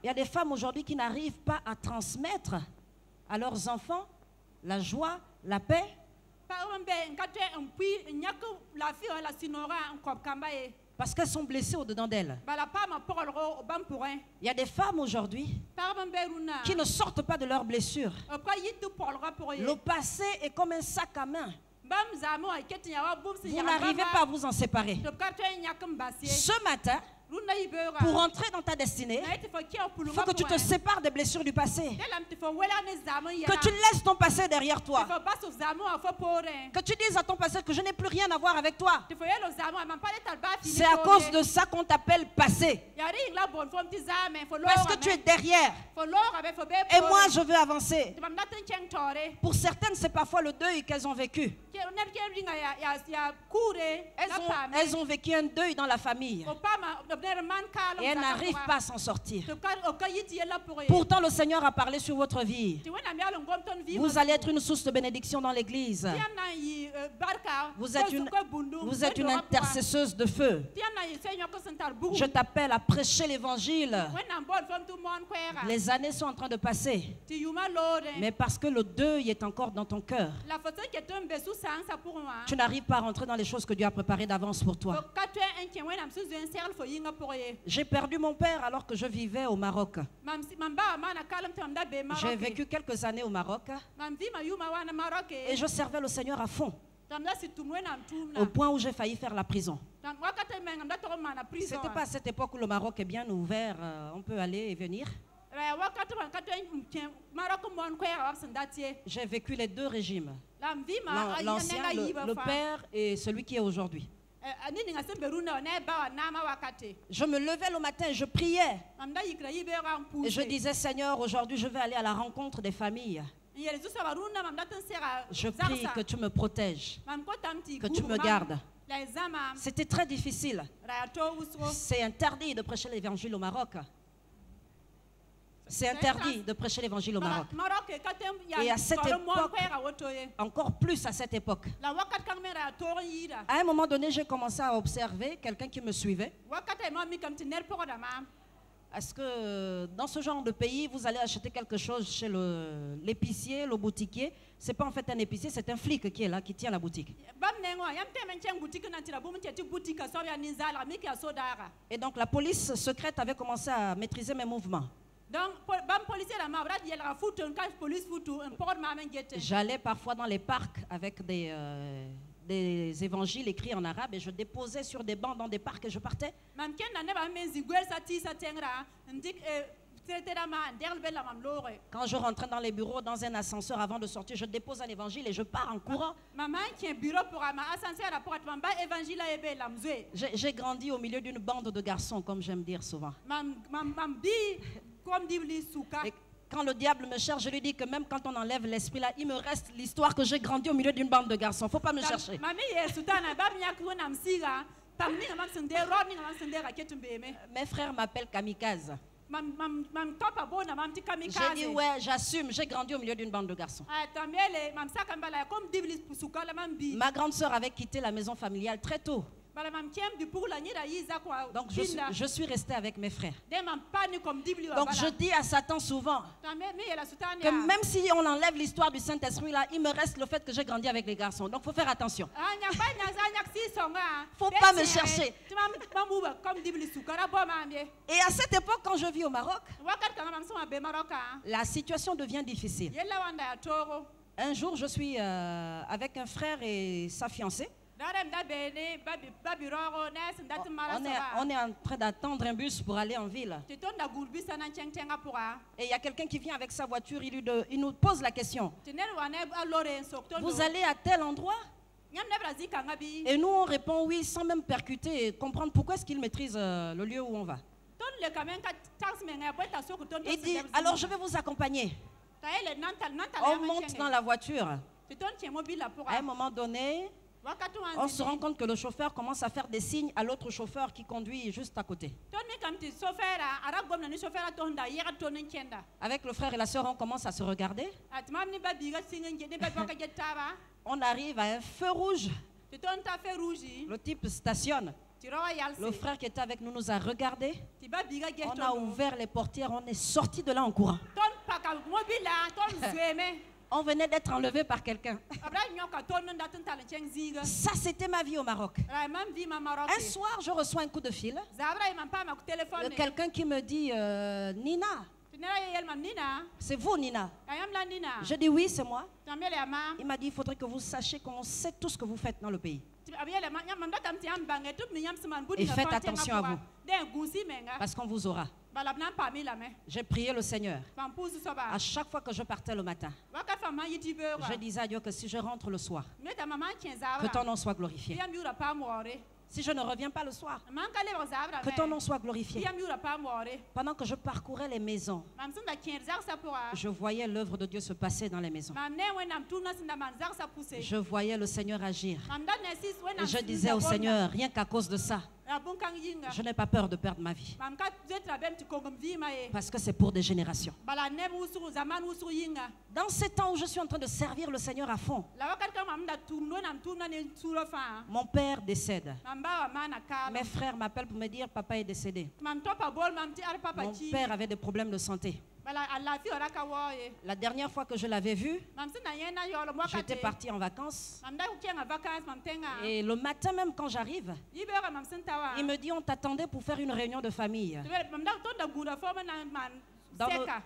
Il y a des femmes aujourd'hui qui n'arrivent pas à transmettre à leurs enfants la joie, la paix. Parce qu'elles sont blessées au-dedans d'elles. Il y a des femmes aujourd'hui qui ne sortent pas de leurs blessures. Le passé est comme un sac à main. Vous n'arrivez pas à vous en séparer. Ce matin, pour entrer dans ta destinée, il faut que tu te sépares des blessures du passé. Que tu laisses ton passé derrière toi. Que tu dises à ton passé que je n'ai plus rien à voir avec toi. C'est à cause de ça qu'on t'appelle passé. Parce que tu es derrière. Et moi, je veux avancer. Pour certaines, c'est parfois le deuil qu'elles ont vécu. Elles ont vécu un deuil dans la famille. Et elle n'arrive pas à s'en sortir. Pourtant, le Seigneur a parlé sur votre vie. Vous allez être une source de bénédiction dans l'église. Vous êtes une intercesseuse de feu. Je t'appelle à prêcher l'évangile. Les années sont en train de passer. Mais parce que le deuil est encore dans ton cœur, tu n'arrives pas à rentrer dans les choses que Dieu a préparées d'avance pour toi. J'ai perdu mon père alors que je vivais au Maroc. J'ai vécu quelques années au Maroc et je servais le Seigneur à fond, au point où j'ai failli faire la prison. C'était pas à cette époque où le Maroc est bien ouvert, on peut aller et venir. J'ai vécu les deux régimes, l'ancien, le père et celui qui est aujourd'hui. Je me levais le matin et je priais. Et je disais, Seigneur, aujourd'hui je vais aller à la rencontre des familles. Je prie que tu me protèges, que tu me gardes. C'était très difficile. C'est interdit de prêcher l'évangile au Maroc. C'est interdit de prêcher l'évangile au Maroc. Et à cette époque, encore plus à cette époque, à un moment donné, j'ai commencé à observer quelqu'un qui me suivait. Est-ce que dans ce genre de pays, vous allez acheter quelque chose chez l'épicier, le boutiquier? Ce n'est pas en fait un épicier, c'est un flic qui est là, qui tient la boutique. Et donc la police secrète avait commencé à maîtriser mes mouvements. J'allais parfois dans les parcs avec des évangiles écrits en arabe et je déposais sur des bancs dans des parcs et je partais. Quand je rentrais dans les bureaux, dans un ascenseur avant de sortir, je dépose un évangile et je pars en courant. J'ai grandi au milieu d'une bande de garçons, comme j'aime dire souvent. Et quand le diable me cherche, je lui dis que même quand on enlève l'esprit là, il me reste l'histoire que j'ai grandi au milieu d'une bande de garçons. Faut pas me chercher. Mes frères m'appellent kamikaze. J'ai dit ouais, j'assume, j'ai grandi au milieu d'une bande de garçons. Ma grande sœur avait quitté la maison familiale très tôt. Donc je suis restée avec mes frères. Donc je dis à Satan souvent que même si on enlève l'histoire du Saint-Esprit là, il me reste le fait que j'ai grandi avec les garçons. Donc il faut faire attention. Faut pas me chercher. Et à cette époque, quand je vis au Maroc, la situation devient difficile. Un jour, je suis avec un frère et sa fiancée. On est en train d'attendre un bus pour aller en ville. Et il y a quelqu'un qui vient avec sa voiture, il nous pose la question. Vous allez à tel endroit? Et nous on répond oui sans même percuter et comprendre pourquoi est-ce qu'il maîtrise le lieu où on va. Il dit alors je vais vous accompagner. On monte dans la voiture. À un moment donné, on se rend compte que le chauffeur commence à faire des signes à l'autre chauffeur qui conduit juste à côté. Avec le frère et la sœur, on commence à se regarder. On arrive à un feu rouge. Le type stationne. Le frère qui était avec nous nous a regardés. On a ouvert les portières, on est sorti de là en courant. On venait d'être enlevé par quelqu'un. Ça, c'était ma vie au Maroc. Un soir, je reçois un coup de fil de quelqu'un qui me dit Nina. C'est vous, Nina? Je dis oui, c'est moi. Il m'a dit il faudrait que vous sachiez qu'on sait tout ce que vous faites dans le pays. Et faites attention à vous, parce qu'on vous aura. J'ai prié le Seigneur. À chaque fois que je partais le matin, je disais à Dieu que si je rentre le soir, que ton nom soit glorifié. Si je ne reviens pas le soir, que ton nom soit glorifié. Pendant que je parcourais les maisons, je voyais l'œuvre de Dieu se passer dans les maisons. Je voyais le Seigneur agir. Et je disais au Seigneur, rien qu'à cause de ça, Je n'ai pas peur de perdre ma vie. Parce que c'est pour des générations. Dans ces temps où je suis en train de servir le Seigneur à fond, mon père décède. Mes frères m'appellent pour me dire papa est décédé. Mon père avait des problèmes de santé. La dernière fois que je l'avais vu, j'étais partie en vacances. Et le matin même quand j'arrive, il me dit on t'attendait pour faire une réunion de famille.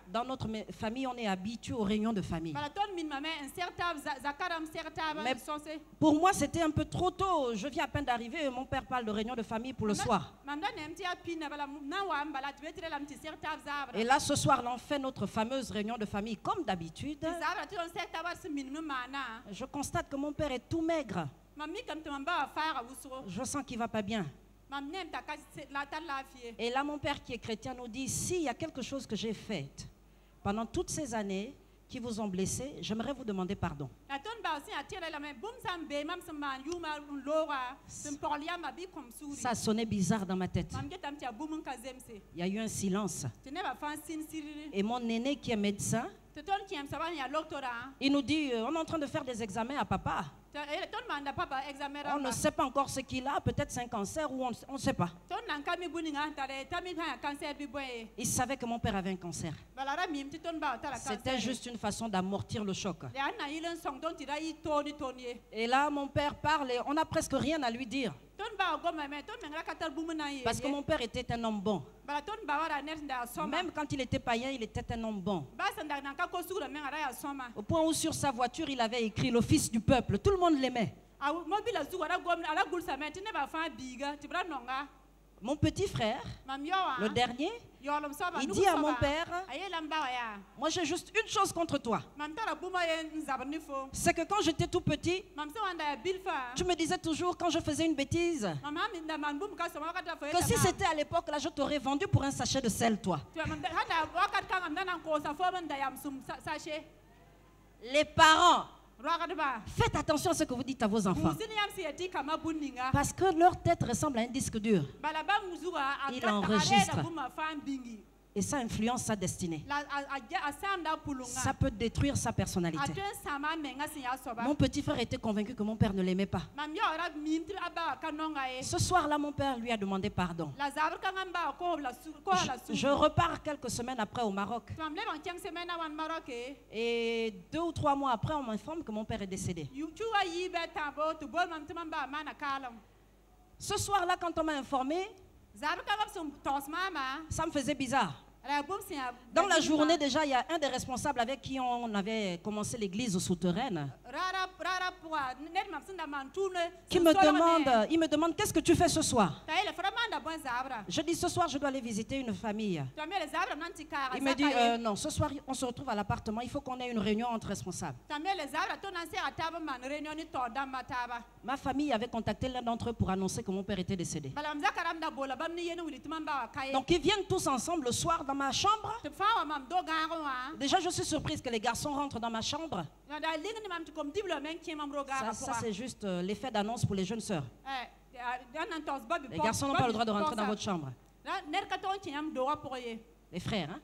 Dans notre famille, on est habitué aux réunions de famille. Mais pour moi, c'était un peu trop tôt. Je viens à peine d'arriver et mon père parle de réunion de famille pour le soir. Et là, ce soir, on fait notre fameuse réunion de famille comme d'habitude. Je constate que mon père est tout maigre. Je sens qu'il ne va pas bien. Et là, mon père qui est chrétien nous dit, s'il y a quelque chose que j'ai fait pendant toutes ces années qui vous ont blessé, j'aimerais vous demander pardon. Ça sonnait bizarre dans ma tête. Il y a eu un silence. Et mon aîné qui est médecin, il nous dit, on est en train de faire des examens à papa. On ne sait pas encore ce qu'il a, peut-être c'est un cancer ou on ne sait pas. Il savait que mon père avait un cancer. C'était juste une façon d'amortir le choc. Et là, mon père parle et on n'a presque rien à lui dire. Parce que mon père était un homme bon. Même quand il était païen, il était un homme bon. Au point où sur sa voiture, il avait écrit le fils du peuple. Tout le monde l'aimait. Mon petit frère, le dernier, il dit à mon père, moi j'ai juste une chose contre toi. C'est que quand j'étais tout petit, tu me disais toujours quand je faisais une bêtise, que si c'était à l'époque là, je t'aurais vendu pour un sachet de sel, toi. Les parents, faites attention à ce que vous dites à vos enfants. Parce que leur tête ressemble à un disque dur. Il enregistre. Et ça influence sa destinée. Ça peut détruire sa personnalité. Mon petit frère était convaincu que mon père ne l'aimait pas. Ce soir-là, mon père lui a demandé pardon. Je repars quelques semaines après au Maroc. Et 2 ou 3 mois après, on m'informe que mon père est décédé. Ce soir-là, quand on m'a informé, ça me faisait bizarre. Dans la journée, déjà, il y a un des responsables avec qui on avait commencé l'église souterraine qui me demande qu'est-ce que tu fais ce soir. Je dis ce soir je dois aller visiter une famille. Il me dit non, ce soir on se retrouve à l'appartement, il faut qu'on ait une réunion entre responsables. Ma famille avait contacté l'un d'entre eux pour annoncer que mon père était décédé. Donc ils viennent tous ensemble le soir dans ma chambre. Déjà je suis surprise que les garçons rentrent dans ma chambre. Ça c'est juste l'effet d'annonce pour les jeunes sœurs. Les garçons n'ont pas le droit de rentrer dans votre chambre. Les frères, hein?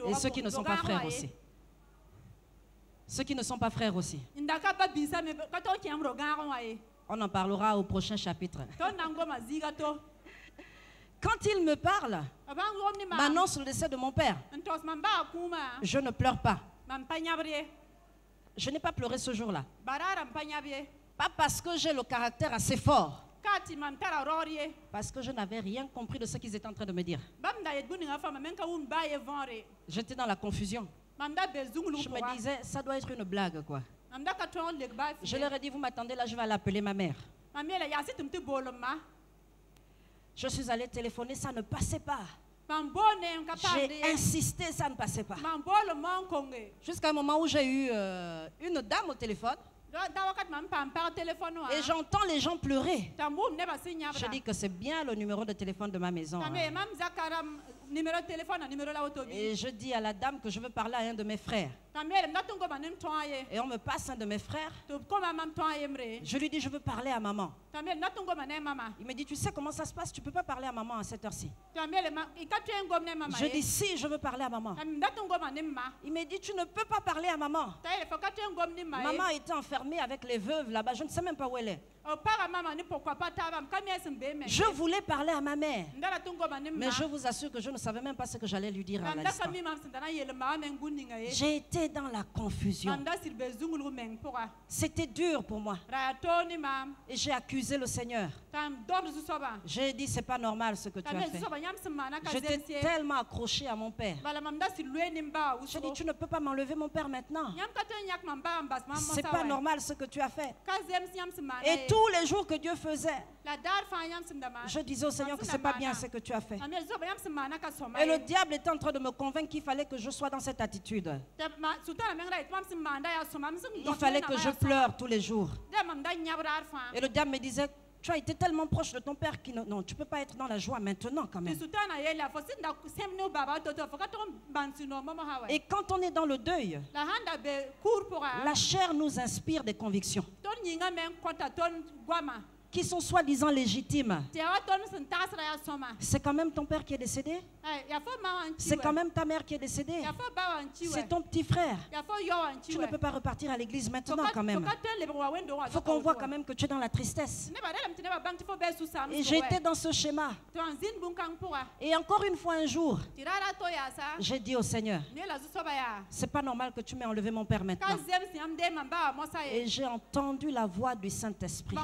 Et ceux qui ne sont pas frères aussi. Ceux qui ne sont pas frères aussi. On en parlera au prochain chapitre. Quand il me parle, m'annonce le décès de mon père, je ne pleure pas. Je n'ai pas pleuré ce jour-là. Pas parce que j'ai le caractère assez fort. Parce que je n'avais rien compris de ce qu'ils étaient en train de me dire. J'étais dans la confusion. Je me disais, ça doit être une blague, quoi. Je leur ai dit, vous m'attendez là, je vais aller appeler ma mère. Je suis allée téléphoner, ça ne passait pas. J'ai insisté, ça ne passait pas. Jusqu'à un moment où j'ai eu une dame au téléphone. Et j'entends les gens pleurer. Je dis que c'est bien le numéro de téléphone de ma maison. Et je dis à la dame que je veux parler à un de mes frères. Et on me passe un de mes frères. Je lui dis, je veux parler à maman. Il me dit, tu sais comment ça se passe? Tu ne peux pas parler à maman à cette heure-ci. Je dis, si, je veux parler à maman. Il me dit, tu ne peux pas parler à maman. Maman était enfermée avec les veuves là-bas. Je ne sais même pas où elle est. Je voulais parler à ma mère. Mais je vous assure que je ne savais même pas ce que j'allais lui dire à l'instant. J'ai été dans la confusion. C'était dur pour moi. Et j'ai accusé le Seigneur. J'ai dit, c'est pas normal ce que tu as fait. J'étais tellement accrochée à mon père. J'ai dit, tu ne peux pas m'enlever mon père maintenant. C'est pas normal ce que tu as fait. Et tous les jours que Dieu faisait, je disais au Seigneur que c'est pas bien ce que tu as fait. Et le diable était en train de me convaincre qu'il fallait que je sois dans cette attitude. Il fallait que je pleure tous les jours. Et le diable me disait, tu as été tellement proche de ton père que non, tu ne peux pas être dans la joie maintenant quand même. Et quand on est dans le deuil, la chair nous inspire des convictions qui sont soi-disant légitimes. C'est quand même ton père qui est décédé. C'est quand même ta mère qui est décédée. C'est ton petit frère. Tu ne peux pas repartir à l'église maintenant quand même. Il faut qu'on voit quand même que tu es dans la tristesse. Et j'étais dans ce schéma. Et encore une fois un jour, j'ai dit au Seigneur, c'est pas normal que tu m'aies enlevé mon père maintenant. Et j'ai entendu la voix du Saint-Esprit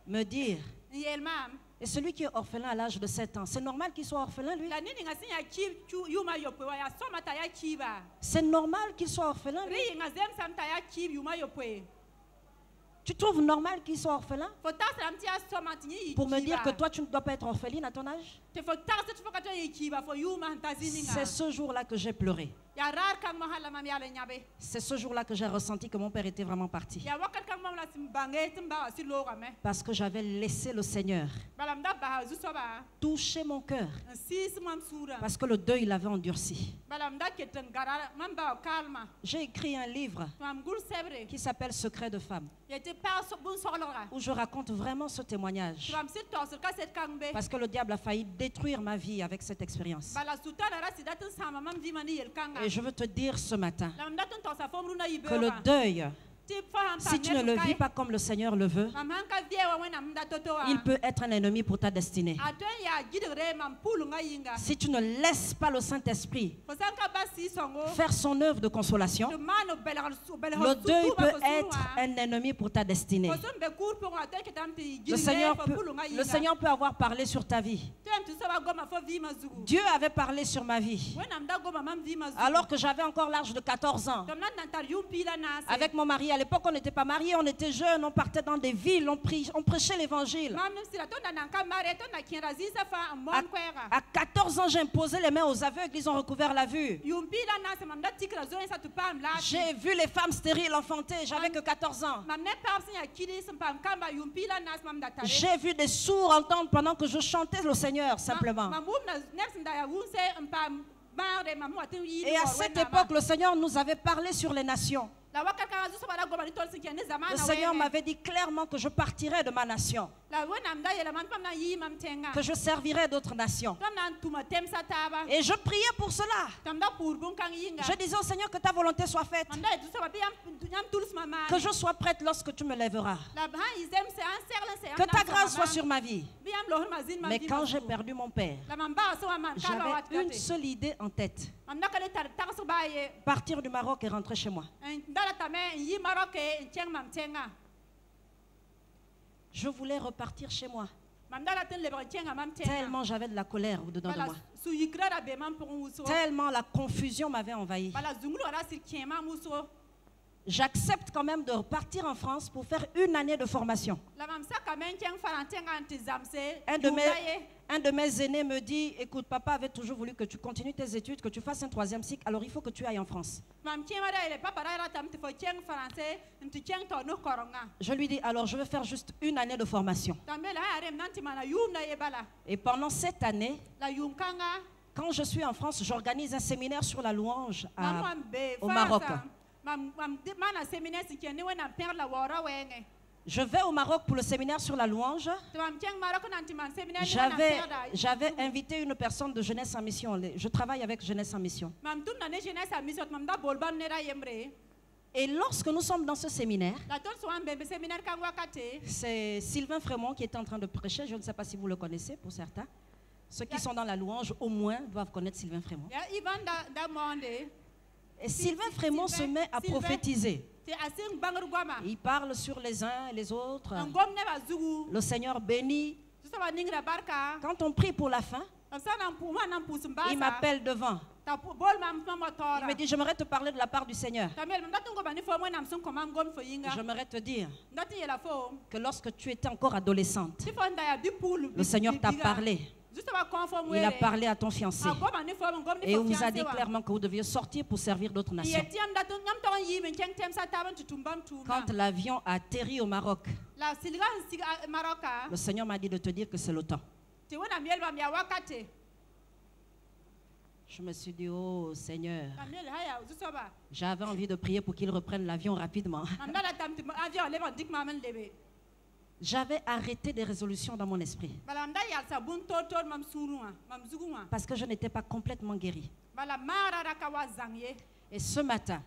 me dire, et celui qui est orphelin à l'âge de 7 ans, c'est normal qu'il soit orphelin lui? C'est normal qu'il soit orphelin lui? Tu trouves normal qu'il soit orphelin? Pour me dire que toi tu ne dois pas être orpheline à ton âge? C'est ce jour-là que j'ai pleuré. C'est ce jour-là que j'ai ressenti que mon père était vraiment parti. Parce que j'avais laissé le Seigneur toucher mon cœur. Parce que le deuil l'avait endurci. J'ai écrit un livre qui s'appelle Secret de femme, où je raconte vraiment ce témoignage. Parce que le diable a failli détruire ma vie avec cette expérience. Et je veux te dire ce matin que le deuil, si tu ne le vis pas comme le Seigneur le veut, il peut être un ennemi pour ta destinée. Si tu ne laisses pas le Saint-Esprit faire son œuvre de consolation, le deuil peut être un ennemi pour ta destinée. Le Seigneur peut avoir parlé sur ta vie. Dieu avait parlé sur ma vie alors que j'avais encore l'âge de 14 ans. Avec mon mari, à l'époque on n'était pas mariés, on était jeunes, on partait dans des villes, on prêchait l'évangile. À 14 ans, j'ai imposé les mains aux aveugles, ils ont recouvert la vue. J'ai vu les femmes stériles enfanter, j'avais que 14 ans. J'ai vu des sourds entendre pendant que je chantais le Seigneur simplement. Et à cette époque, le Seigneur nous avait parlé sur les nations. Le Seigneur m'avait dit clairement que je partirais de ma nation, que je servirais d'autres nations. Et je priais pour cela. Je disais au Seigneur que ta volonté soit faite, que je sois prête lorsque tu me lèveras, que ta grâce soit sur ma vie. Mais quand j'ai perdu mon père, j'avais une seule idée en tête: partir du Maroc et rentrer chez moi. Je voulais repartir chez moi. Tellement j'avais de la colère au-dedans de moi. Tellement la confusion m'avait envahi. J'accepte quand même de repartir en France Un de mes aînés me dit, écoute, papa avait toujours voulu que tu continues tes études, que tu fasses un 3e cycle, alors il faut que tu ailles en France. Je lui dis, alors je vais faire juste 1 année de formation. Et pendant cette année, quand je suis en France, j'organise un séminaire sur la louange au Maroc. Je vais au Maroc pour le séminaire sur la louange. J'avais invité une personne de Jeunesse en Mission. Je travaille avec Jeunesse en Mission. Et lorsque nous sommes dans ce séminaire, c'est Sylvain Frémont qui est en train de prêcher. Je ne sais pas si vous le connaissez pour certains. Ceux qui sont dans la louange, au moins, doivent connaître Sylvain Frémont. Et Sylvain Frémont se met à prophétiser. Il parle sur les uns et les autres. Le Seigneur bénit. Quand on prie pour la fin, il m'appelle devant. Il me dit, j'aimerais te parler de la part du Seigneur. J'aimerais te dire que lorsque tu étais encore adolescente, le Seigneur t'a parlé. Il a parlé à ton fiancé et il vous a dit clairement que vous deviez sortir pour servir d'autres nations. Quand l'avion a atterri au Maroc, le Seigneur m'a dit de te dire que c'est le temps. Je me suis dit, oh Seigneur, j'avais envie de prier pour qu'il reprenne l'avion rapidement. J'avais arrêté des résolutions dans mon esprit. Parce que je n'étais pas complètement guérie. Et ce matin,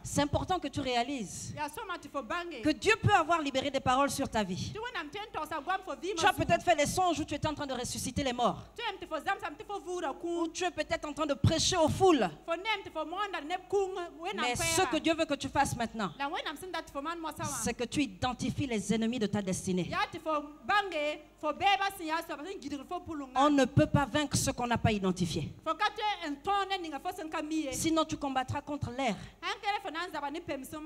c'est important que tu réalises que Dieu peut avoir libéré des paroles sur ta vie. Tu as peut-être fait les songes où tu étais en train de ressusciter les morts. Ou tu es peut-être en train de prêcher aux foules. Mais ce que Dieu veut que tu fasses maintenant, c'est que tu identifies les ennemis de ta destinée. On ne peut pas vaincre ce qu'on n'a pas identifié. Sinon tu combattras contre l'air.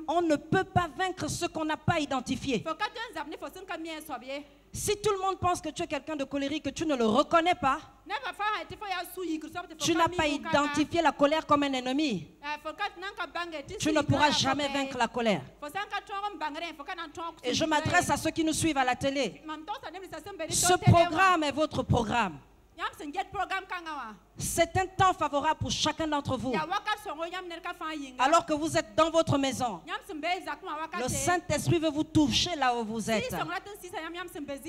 On ne peut pas vaincre ce qu'on n'a pas identifié. Si tout le monde pense que tu es quelqu'un de colérique, que tu ne le reconnais pas, tu n'as pas identifié la colère comme un ennemi, tu ne pourras jamais vaincre la colère. Et je m'adresse à ceux qui nous suivent à la télé. Ce programme est votre programme. C'est un temps favorable pour chacun d'entre vous. Alors que vous êtes dans votre maison, le Saint-Esprit veut vous toucher là où vous êtes.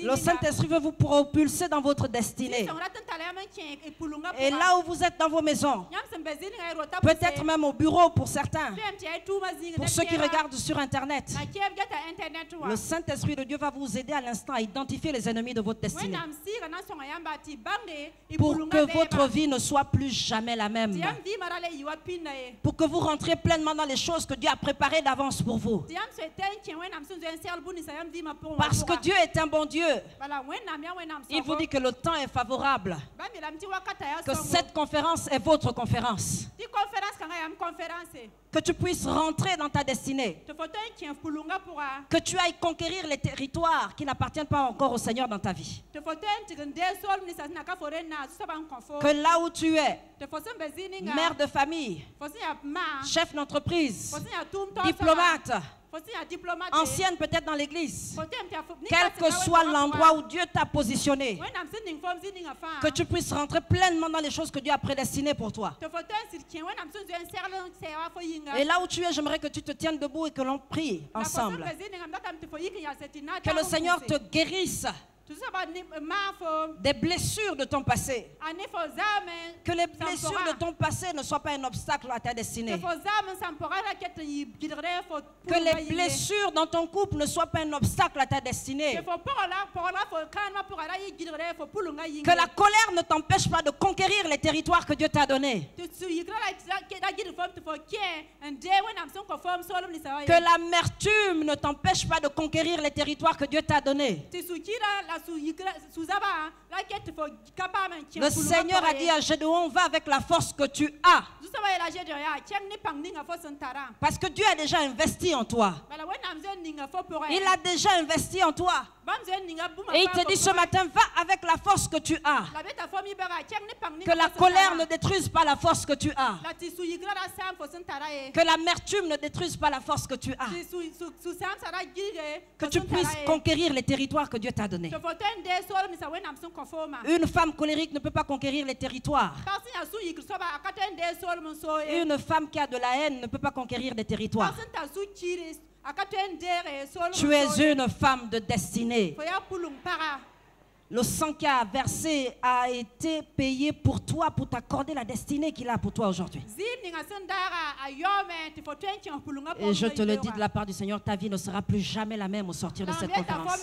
Le Saint-Esprit veut vous propulser dans votre destinée. Et là où vous êtes dans vos maisons, peut-être même au bureau pour certains, pour ceux qui regardent sur Internet, le Saint-Esprit de Dieu va vous aider à l'instant à identifier les ennemis de votre destinée. Pour que votre vie ne soit plus jamais la même. Pour que vous rentriez pleinement dans les choses que Dieu a préparées d'avance pour vous. Parce que Dieu est un bon Dieu. Il vous dit que le temps est favorable. Que cette conférence est votre conférence. Que tu puisses rentrer dans ta destinée. Que tu ailles conquérir les territoires qui n'appartiennent pas encore au Seigneur dans ta vie. Que là où tu es, mère de famille, chef d'entreprise, diplomate, ancienne peut-être dans l'église, quel que soit l'endroit où Dieu t'a positionné, que tu puisses rentrer pleinement dans les choses que Dieu a prédestinées pour toi. Et là où tu es, j'aimerais que tu te tiennes debout et que l'on prie ensemble. Que le Seigneur te guérisse des blessures de ton passé. Que les blessures de ton passé ne soient pas un obstacle à ta destinée. Que les blessures dans ton couple ne soient pas un obstacle à ta destinée. Que la colère ne t'empêche pas de conquérir les territoires que Dieu t'a donnés. Que l'amertume ne t'empêche pas de conquérir les territoires que Dieu t'a donnés. Le Seigneur a dit à Gédéon, va avec la force que tu as. Parce que Dieu a déjà investi en toi. Il a déjà investi en toi. Et il te dit ce matin, va avec la force que tu as. Que la colère ne détruise pas la force que tu as. Que l'amertume ne détruise pas la force que tu as. Que tu puisses conquérir les territoires que Dieu t'a donnés. Une femme colérique ne peut pas conquérir les territoires. Une femme qui a de la haine ne peut pas conquérir des territoires. Tu es une femme de destinée. Le sang qui a versé a été payé pour toi, pour t'accorder la destinée qu'il a pour toi aujourd'hui. Et je te le dis de la part du Seigneur, ta vie ne sera plus jamais la même au sortir de cette conférence.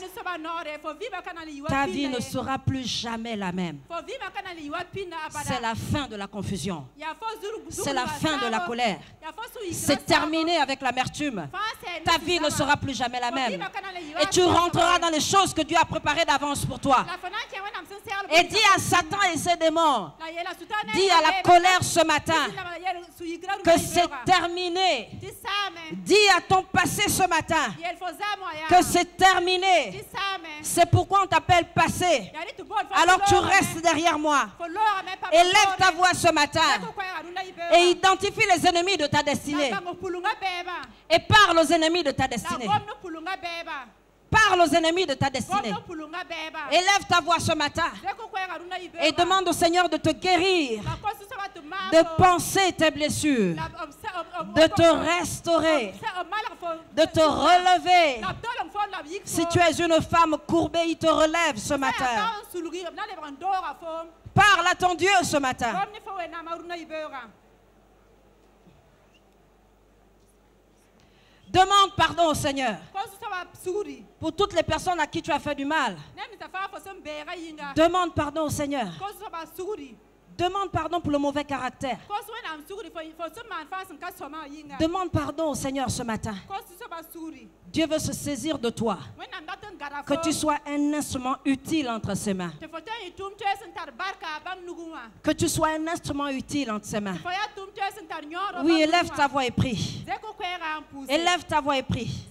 Ta vie ne sera plus jamais la même. C'est la fin de la confusion. C'est la fin de la colère. C'est terminé avec l'amertume. Ta vie ne sera plus jamais la même. Et tu rentreras dans les choses que Dieu a préparées d'avance pour toi. Et dis à Satan et ses démons, dis à la colère ce matin que c'est terminé. Dis à ton passé ce matin que c'est terminé. C'est pourquoi on t'appelle passé. Alors tu restes derrière moi. Élève ta voix ce matin et identifie les ennemis de ta destinée. Et parle aux ennemis de ta destinée. Parle aux ennemis de ta destinée. Élève ta voix ce matin et demande au Seigneur de te guérir, de penser tes blessures, de te restaurer, de te relever. Si tu es une femme courbée, il te relève ce matin. Parle à ton Dieu ce matin. Demande pardon au Seigneur pour toutes les personnes à qui tu as fait du mal. Demande pardon au Seigneur. Demande pardon pour le mauvais caractère. Demande pardon au Seigneur ce matin. Dieu veut se saisir de toi. Que tu sois un instrument utile entre ses mains. Que tu sois un instrument utile entre ses mains. Oui, élève ta voix et prie. Élève ta voix et prie.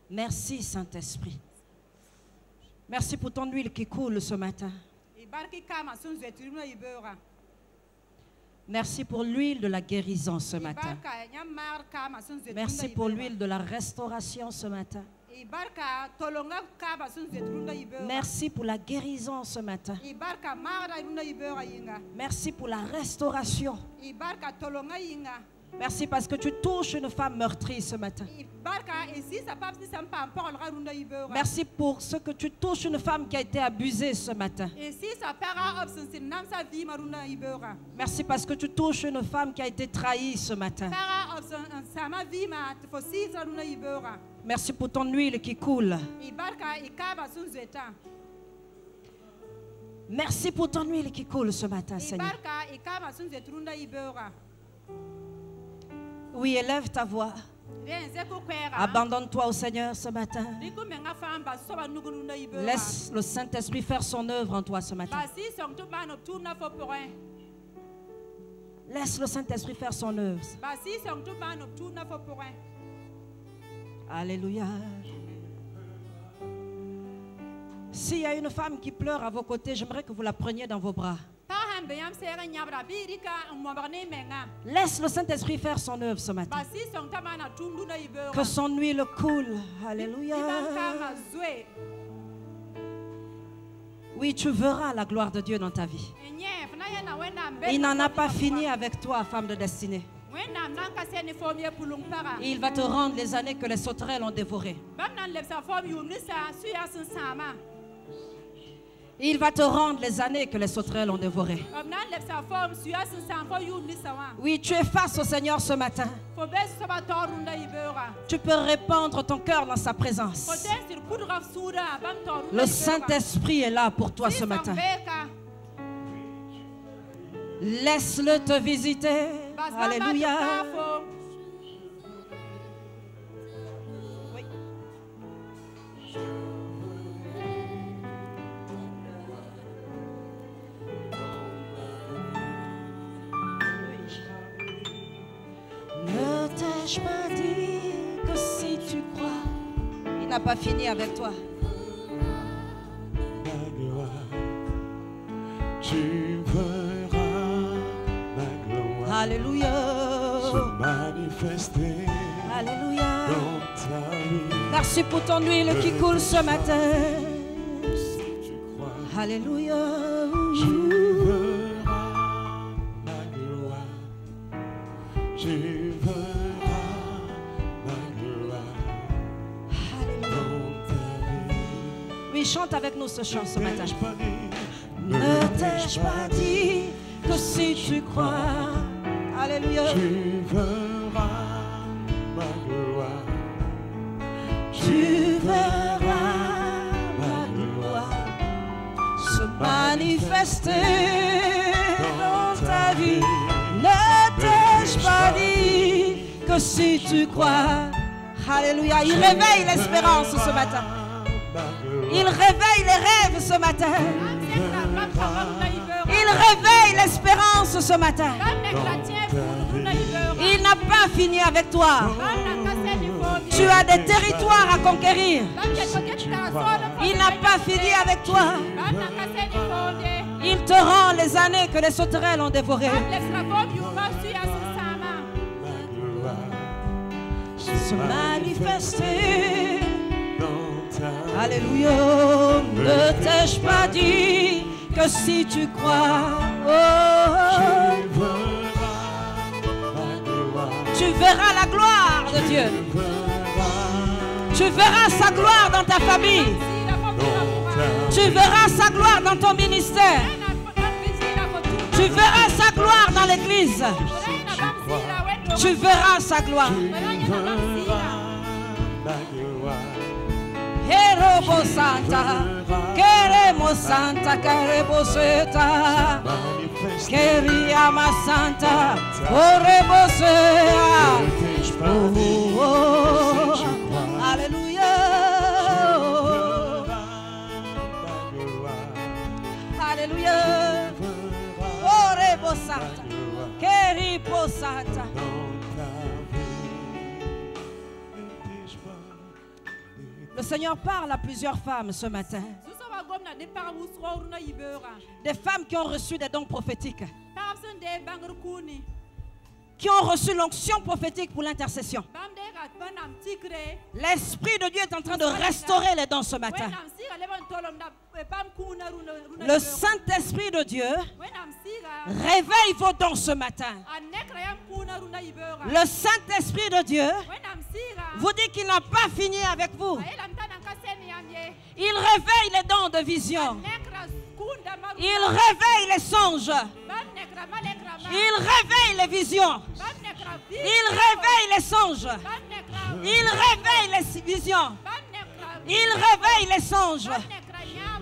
Merci Saint-Esprit. Merci pour ton huile qui coule ce matin. Merci pour l'huile de la guérison ce matin. Merci pour l'huile de la restauration ce matin. Merci pour la guérison ce matin. Merci pour la restauration. Merci parce que tu touches une femme meurtrie ce matin. Merci pour ce que tu touches une femme qui a été abusée ce matin. Merci parce que tu touches une femme qui a été trahie ce matin. Merci pour ton huile qui coule. Merci pour ton huile qui coule ce matin, Seigneur. Oui, élève ta voix. Abandonne-toi au Seigneur ce matin. Laisse le Saint-Esprit faire son œuvre en toi ce matin. Laisse le Saint-Esprit faire son œuvre. Alléluia. S'il y a une femme qui pleure à vos côtés, j'aimerais que vous la preniez dans vos bras. Laisse le Saint-Esprit faire son œuvre ce matin. Que son huile coule. Alléluia. Oui, tu verras la gloire de Dieu dans ta vie. Il n'en a pas fini avec toi, femme de destinée. Il va te rendre les années que les sauterelles ont dévorées. Il va te rendre les années que les sauterelles ont dévorées. Oui, tu es face au Seigneur ce matin. Tu peux répandre ton cœur dans sa présence. Le Saint-Esprit est là pour toi ce matin. Laisse-le te visiter. Alléluia. t'ai-je pas dit que si tu crois, il n'a pas fini avec toi. Tu verras la gloire. Alléluia. Se manifester. Alléluia. Dans ta vie. Merci pour ton huile qui coule ce matin. Si tu crois. Alléluia. Tu verras la gloire. Tu verras la gloire. Dans ta vie. Oui, chante avec nous ce chant ce matin. Ne t'ai-je pas dit que si tu crois, alléluia, tu verras ma gloire. Tu verras ma gloire se manifester dans ta vie. Ne t'ai-je pas dit que si tu crois, alléluia, il réveille l'espérance ce matin. Il réveille les rêves ce matin. Il réveille l'espérance ce matin. Il n'a pas fini avec toi. Tu as des territoires à conquérir. Il n'a pas fini avec toi. Il te rend les années que les sauterelles ont dévorées. Se manifester. Alléluia. Ne t'ai-je pas dit que si tu crois, tu verras la gloire de Dieu. Tu verras sa gloire dans ta famille. Tu verras sa gloire dans ton ministère. Tu verras sa gloire dans l'église. Tu verras sa gloire. Herobo Santa, queremos Santa, queremos Santa, queríamos Santa, oremos Alléluia, Alléluia, oremos Santa, queremos Santa. Le Seigneur parle à plusieurs femmes ce matin. Des femmes qui ont reçu des dons prophétiques. Qui ont reçu l'onction prophétique pour l'intercession. L'Esprit de Dieu est en train de restaurer les dons ce matin. Le Saint-Esprit de Dieu réveille vos dons ce matin. Le Saint-Esprit de Dieu vous dit qu'il n'a pas fini avec vous. Il réveille les dons de vision. Il réveille les songes. Il réveille les visions. Il réveille les songes. Il réveille les visions. Il réveille les songes.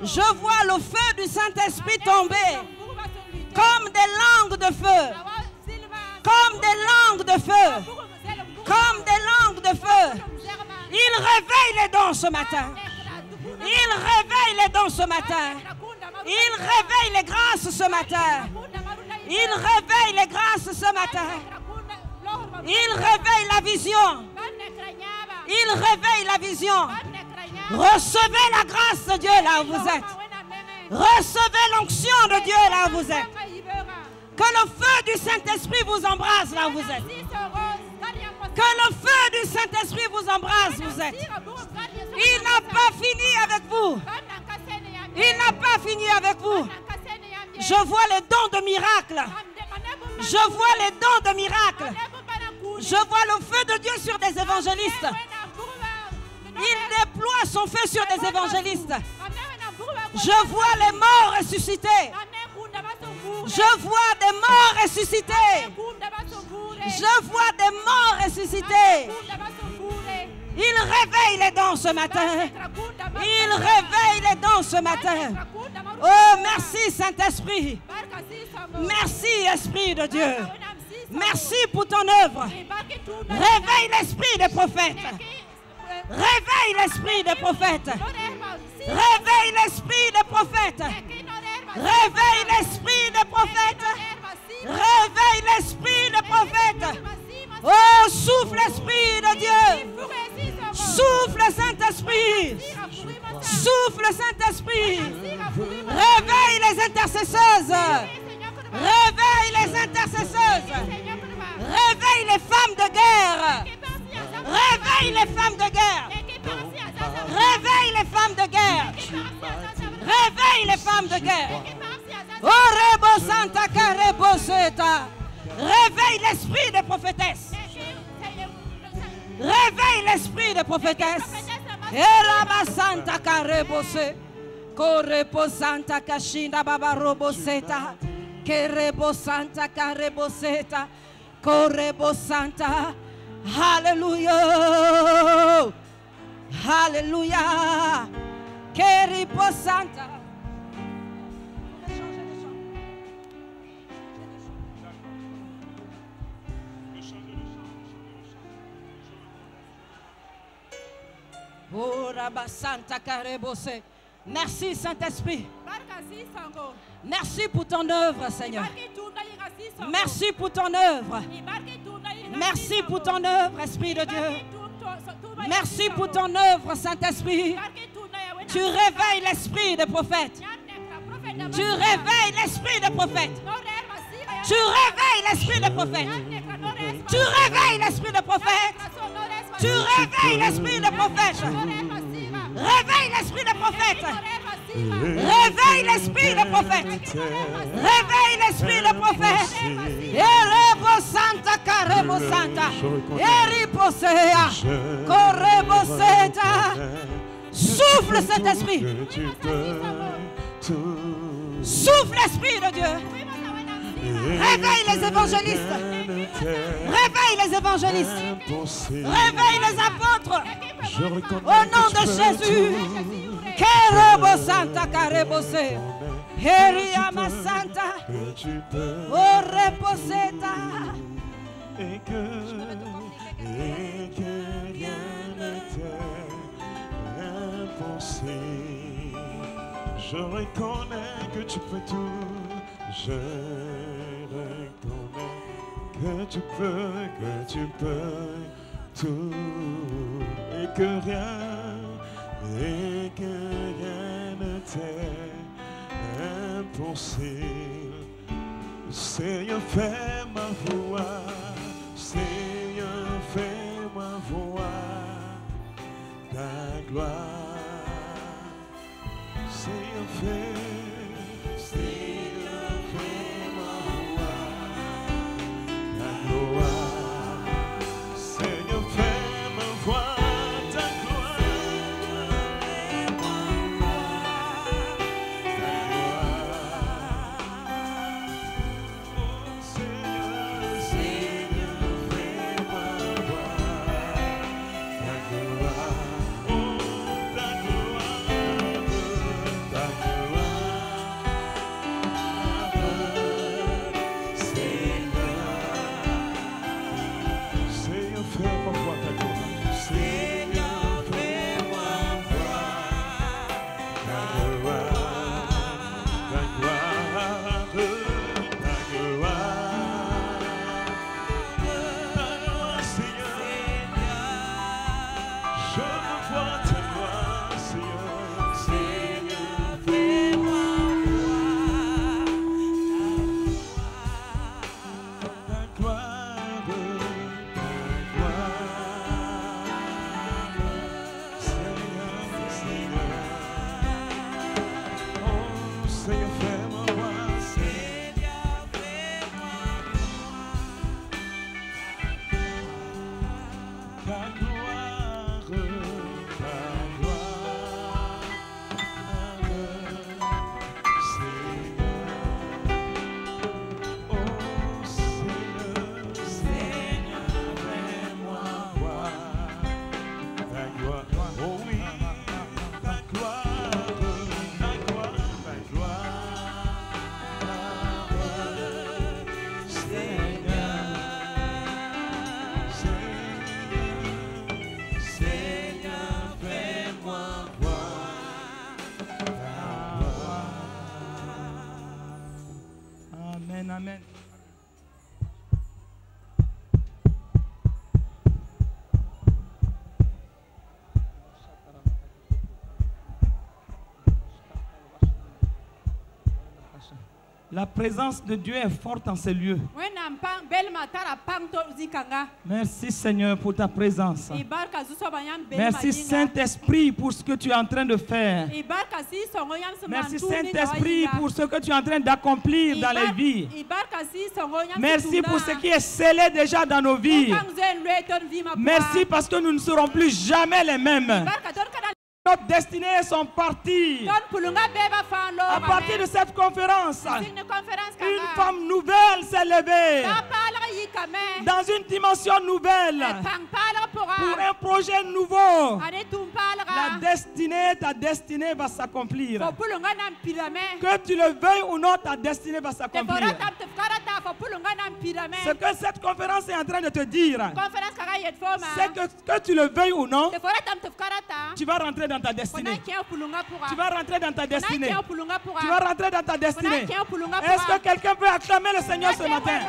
Je vois le feu du Saint-Esprit tomber comme des langues de feu. Comme des langues de feu. Comme des langues de feu. Il réveille les dons ce matin. Il réveille les dons ce matin. Il réveille les grâces ce matin. Il réveille les grâces ce matin. Il réveille la vision. Il réveille la vision. Recevez la grâce de Dieu là où vous êtes. Recevez l'onction de Dieu là où vous êtes. Que le feu du Saint-Esprit vous embrase là où vous êtes. Que le feu du Saint-Esprit vous embrase où vous êtes. Il n'a pas fini avec vous. Il n'a pas fini avec vous. Je vois les dons de miracles. Je vois les dons de miracles. Je vois le feu de Dieu sur des évangélistes. Il déploie son feu sur des évangélistes. Je vois les morts ressuscités. Je vois des morts ressuscités. Je vois des morts ressuscités. Il réveille les dons ce matin. Il réveille les dons ce matin. Oh, merci Saint-Esprit. Merci Esprit de Dieu. Merci pour ton œuvre. Réveille l'esprit des prophètes. Réveille l'esprit des prophètes. Réveille l'esprit des prophètes. Réveille l'esprit des prophètes. Réveille l'esprit des prophètes. Oh, souffle l'Esprit de Dieu. Souffle Saint-Esprit. Souffle Saint-Esprit. Réveille les intercesseuses. Réveille les intercesseuses. Réveille les femmes de guerre. Réveille les femmes de guerre. Réveille les femmes de guerre. Réveille les femmes de guerre. Oh, Rebo Santa Carebo Seta. Réveille l'esprit des prophétesses. Réveille l'esprit des prophétesses. Eraba Santa Carebo Se. Corebo Santa Kashinda Baba Robo Seta. Kerebo Santa Carebo Seta. Corebo Santa. Hallelujah. Hallelujah. Keribo Santa. Oh, Rabba Santa Karebose. Merci Saint-Esprit. Merci pour ton œuvre, Seigneur. Merci pour ton œuvre. Merci pour ton œuvre, Esprit de Dieu. Merci pour ton œuvre, Saint-Esprit. Tu réveilles l'esprit des prophètes. Tu réveilles l'esprit des prophètes. Tu réveilles l'esprit des prophètes. Tu réveilles l'esprit des prophètes. Tu réveilles l'esprit des prophètes. Réveille l'esprit des prophètes. Réveille l'esprit des prophètes. Réveille l'esprit des prophètes. Erebo Santa Carebo Santa. Eriposea. Corebo Santa. Souffle cet esprit. Souffle l'esprit de Dieu. Réveille les évangélistes. Réveille les évangélistes. Réveille les apôtres. Au nom de Jésus. Kerebo Santa Karebose. Heriama Santa. Oh Reposeta. Et que rien n'était impossible. Je reconnais que tu peux tout. Je reconnais que tu peux tout. Et que rien n'était impossible. Seigneur, fais-moi voir. Seigneur, fais-moi voir ta gloire. Seigneur, fais-moi voir ta gloire. Seigneur, fais-moi voir ta gloire. Oh Seigneur, fais-moi voir ta gloire. Oh ta gloire, ta gloire. Seigneur, fais-moi voir ta gloire. Seigneur, fais-moi voir ta gloire. Ta gloire, ta gloire. Seigneur, je veux voir ta gloire, Seigneur. Seigneur, fais-moi voir ta gloire, ta gloire. Seigneur, oh Seigneur, fais-moi voir. Seigneur, fais-moi voir ta gloire, ta gloire. Seigneur, oh Seigneur, fais-moi voir ta gloire. Oh oui, ta gloire, ta gloire, ta gloire. Seigneur, Seigneur, fais-moi voir ta gloire. Amen, amen. La présence de Dieu est forte en ces lieux. Merci Seigneur pour ta présence. Merci Saint-Esprit pour ce que tu es en train de faire. Merci Saint-Esprit pour ce que tu es en train d'accomplir dans les vies. Merci pour ce qui est scellé déjà dans nos vies. Merci parce que nous ne serons plus jamais les mêmes. Notre destinée sont parties. À partir de cette conférence, une femme nouvelle s'est levée. Dans une dimension nouvelle. Pour un projet nouveau. Ta destinée va s'accomplir. Que tu le veuilles ou non, ta destinée va s'accomplir. Ce que cette conférence est en train de te dire, c'est que tu le veuilles ou non, tu vas rentrer dans ta destinée. Tu vas rentrer dans ta destinée. Tu vas rentrer dans ta destinée. Est-ce que quelqu'un peut acclamer le Seigneur ce matin?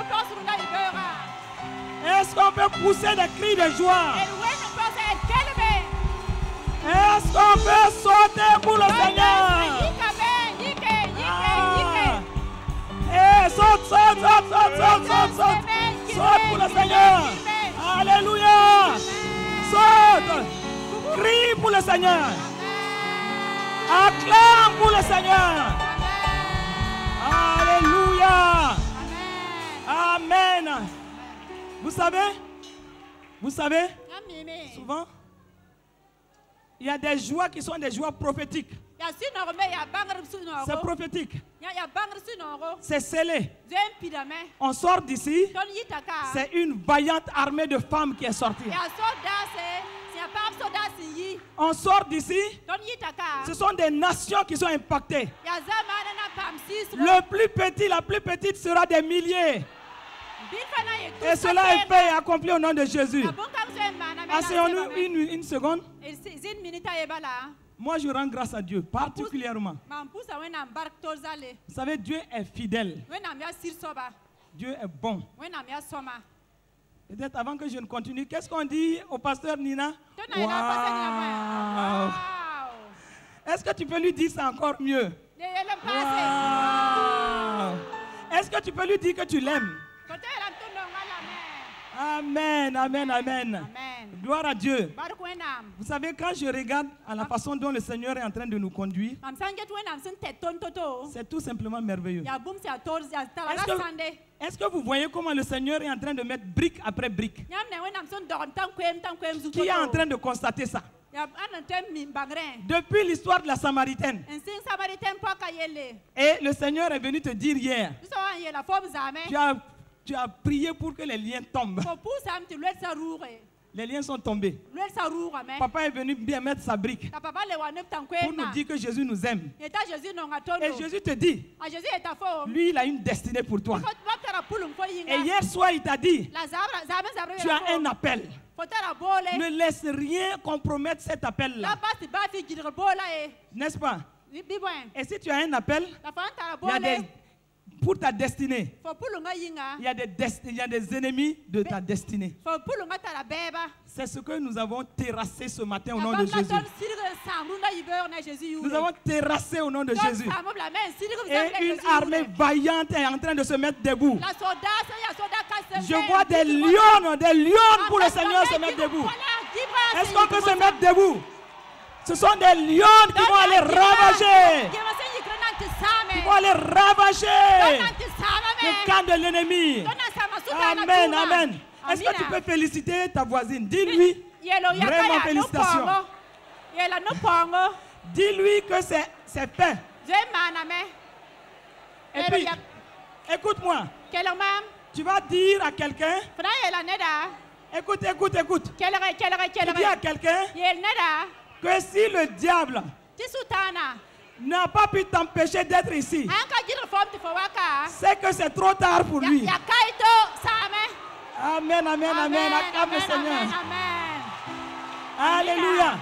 Est-ce qu'on peut pousser des cris de joie? Est-ce qu'on peut sauter pour le Seigneur? Saute, saute, saute, saute, saute, saute, saute. Saute pour le Seigneur. Alléluia. Saute. Crie pour le Seigneur. Acclame pour le Seigneur. Alléluia. Amen. Vous savez, souvent, il y a des joies qui sont des joies prophétiques. C'est prophétique. C'est scellé. On sort d'ici. C'est une vaillante armée de femmes qui est sortie. On sort d'ici. Ce sont des nations qui sont impactées. Le plus petit, la plus petite sera des milliers. Et cela est fait et accompli au nom de Jésus. Asseyons-nous une seconde. Moi, je rends grâce à Dieu, particulièrement. Vous savez, Dieu est fidèle. Dieu est bon. Peut-être avant que je ne continue, qu'est-ce qu'on dit au pasteur Nina? Wow. Est-ce que tu peux lui dire ça encore mieux? Wow. Est-ce que tu peux lui dire que tu l'aimes? Amen, amen, amen. Gloire à Dieu. Vous savez, quand je regarde à la façon dont le Seigneur est en train de nous conduire, c'est tout simplement merveilleux. Est-ce que vous voyez comment le Seigneur est en train de mettre brique après brique? Qui est en train de constater ça? Depuis l'histoire de la Samaritaine. Et le Seigneur est venu te dire hier, tu as prié pour que les liens tombent. Les liens sont tombés. Papa est venu bien mettre sa brique pour nous dire que Jésus nous aime. Et Jésus te dit, lui il a une destinée pour toi. Et hier soir il t'a dit, tu as un appel. Ne laisse rien compromettre cet appel-là. N'est-ce pas? Et si tu as un appel, il y a des... Pour ta destinée, il y a des ennemis de ta destinée. C'est ce que nous avons terrassé ce matin au nom de Jésus. Nous avons terrassé au nom de Jésus. Et une armée vaillante est en train de se mettre debout. Je vois des lions pour le Seigneur se mettre debout. Est-ce qu'on peut se mettre debout? Ce sont des lions qui vont aller ravager. Ils vont aller ravager le camp de l'ennemi. Amen, amen. Est-ce que tu peux féliciter ta voisine? Dis-lui, vraiment félicitations. Dis-lui que c'est fait. Et puis, écoute-moi. Tu vas dire à quelqu'un, écoute. Tu dis à quelqu'un que si le diable n'a pas pu t'empêcher d'être ici, c'est que c'est trop tard pour lui. Amen, amen, amen. Acclame le Seigneur. Alléluia.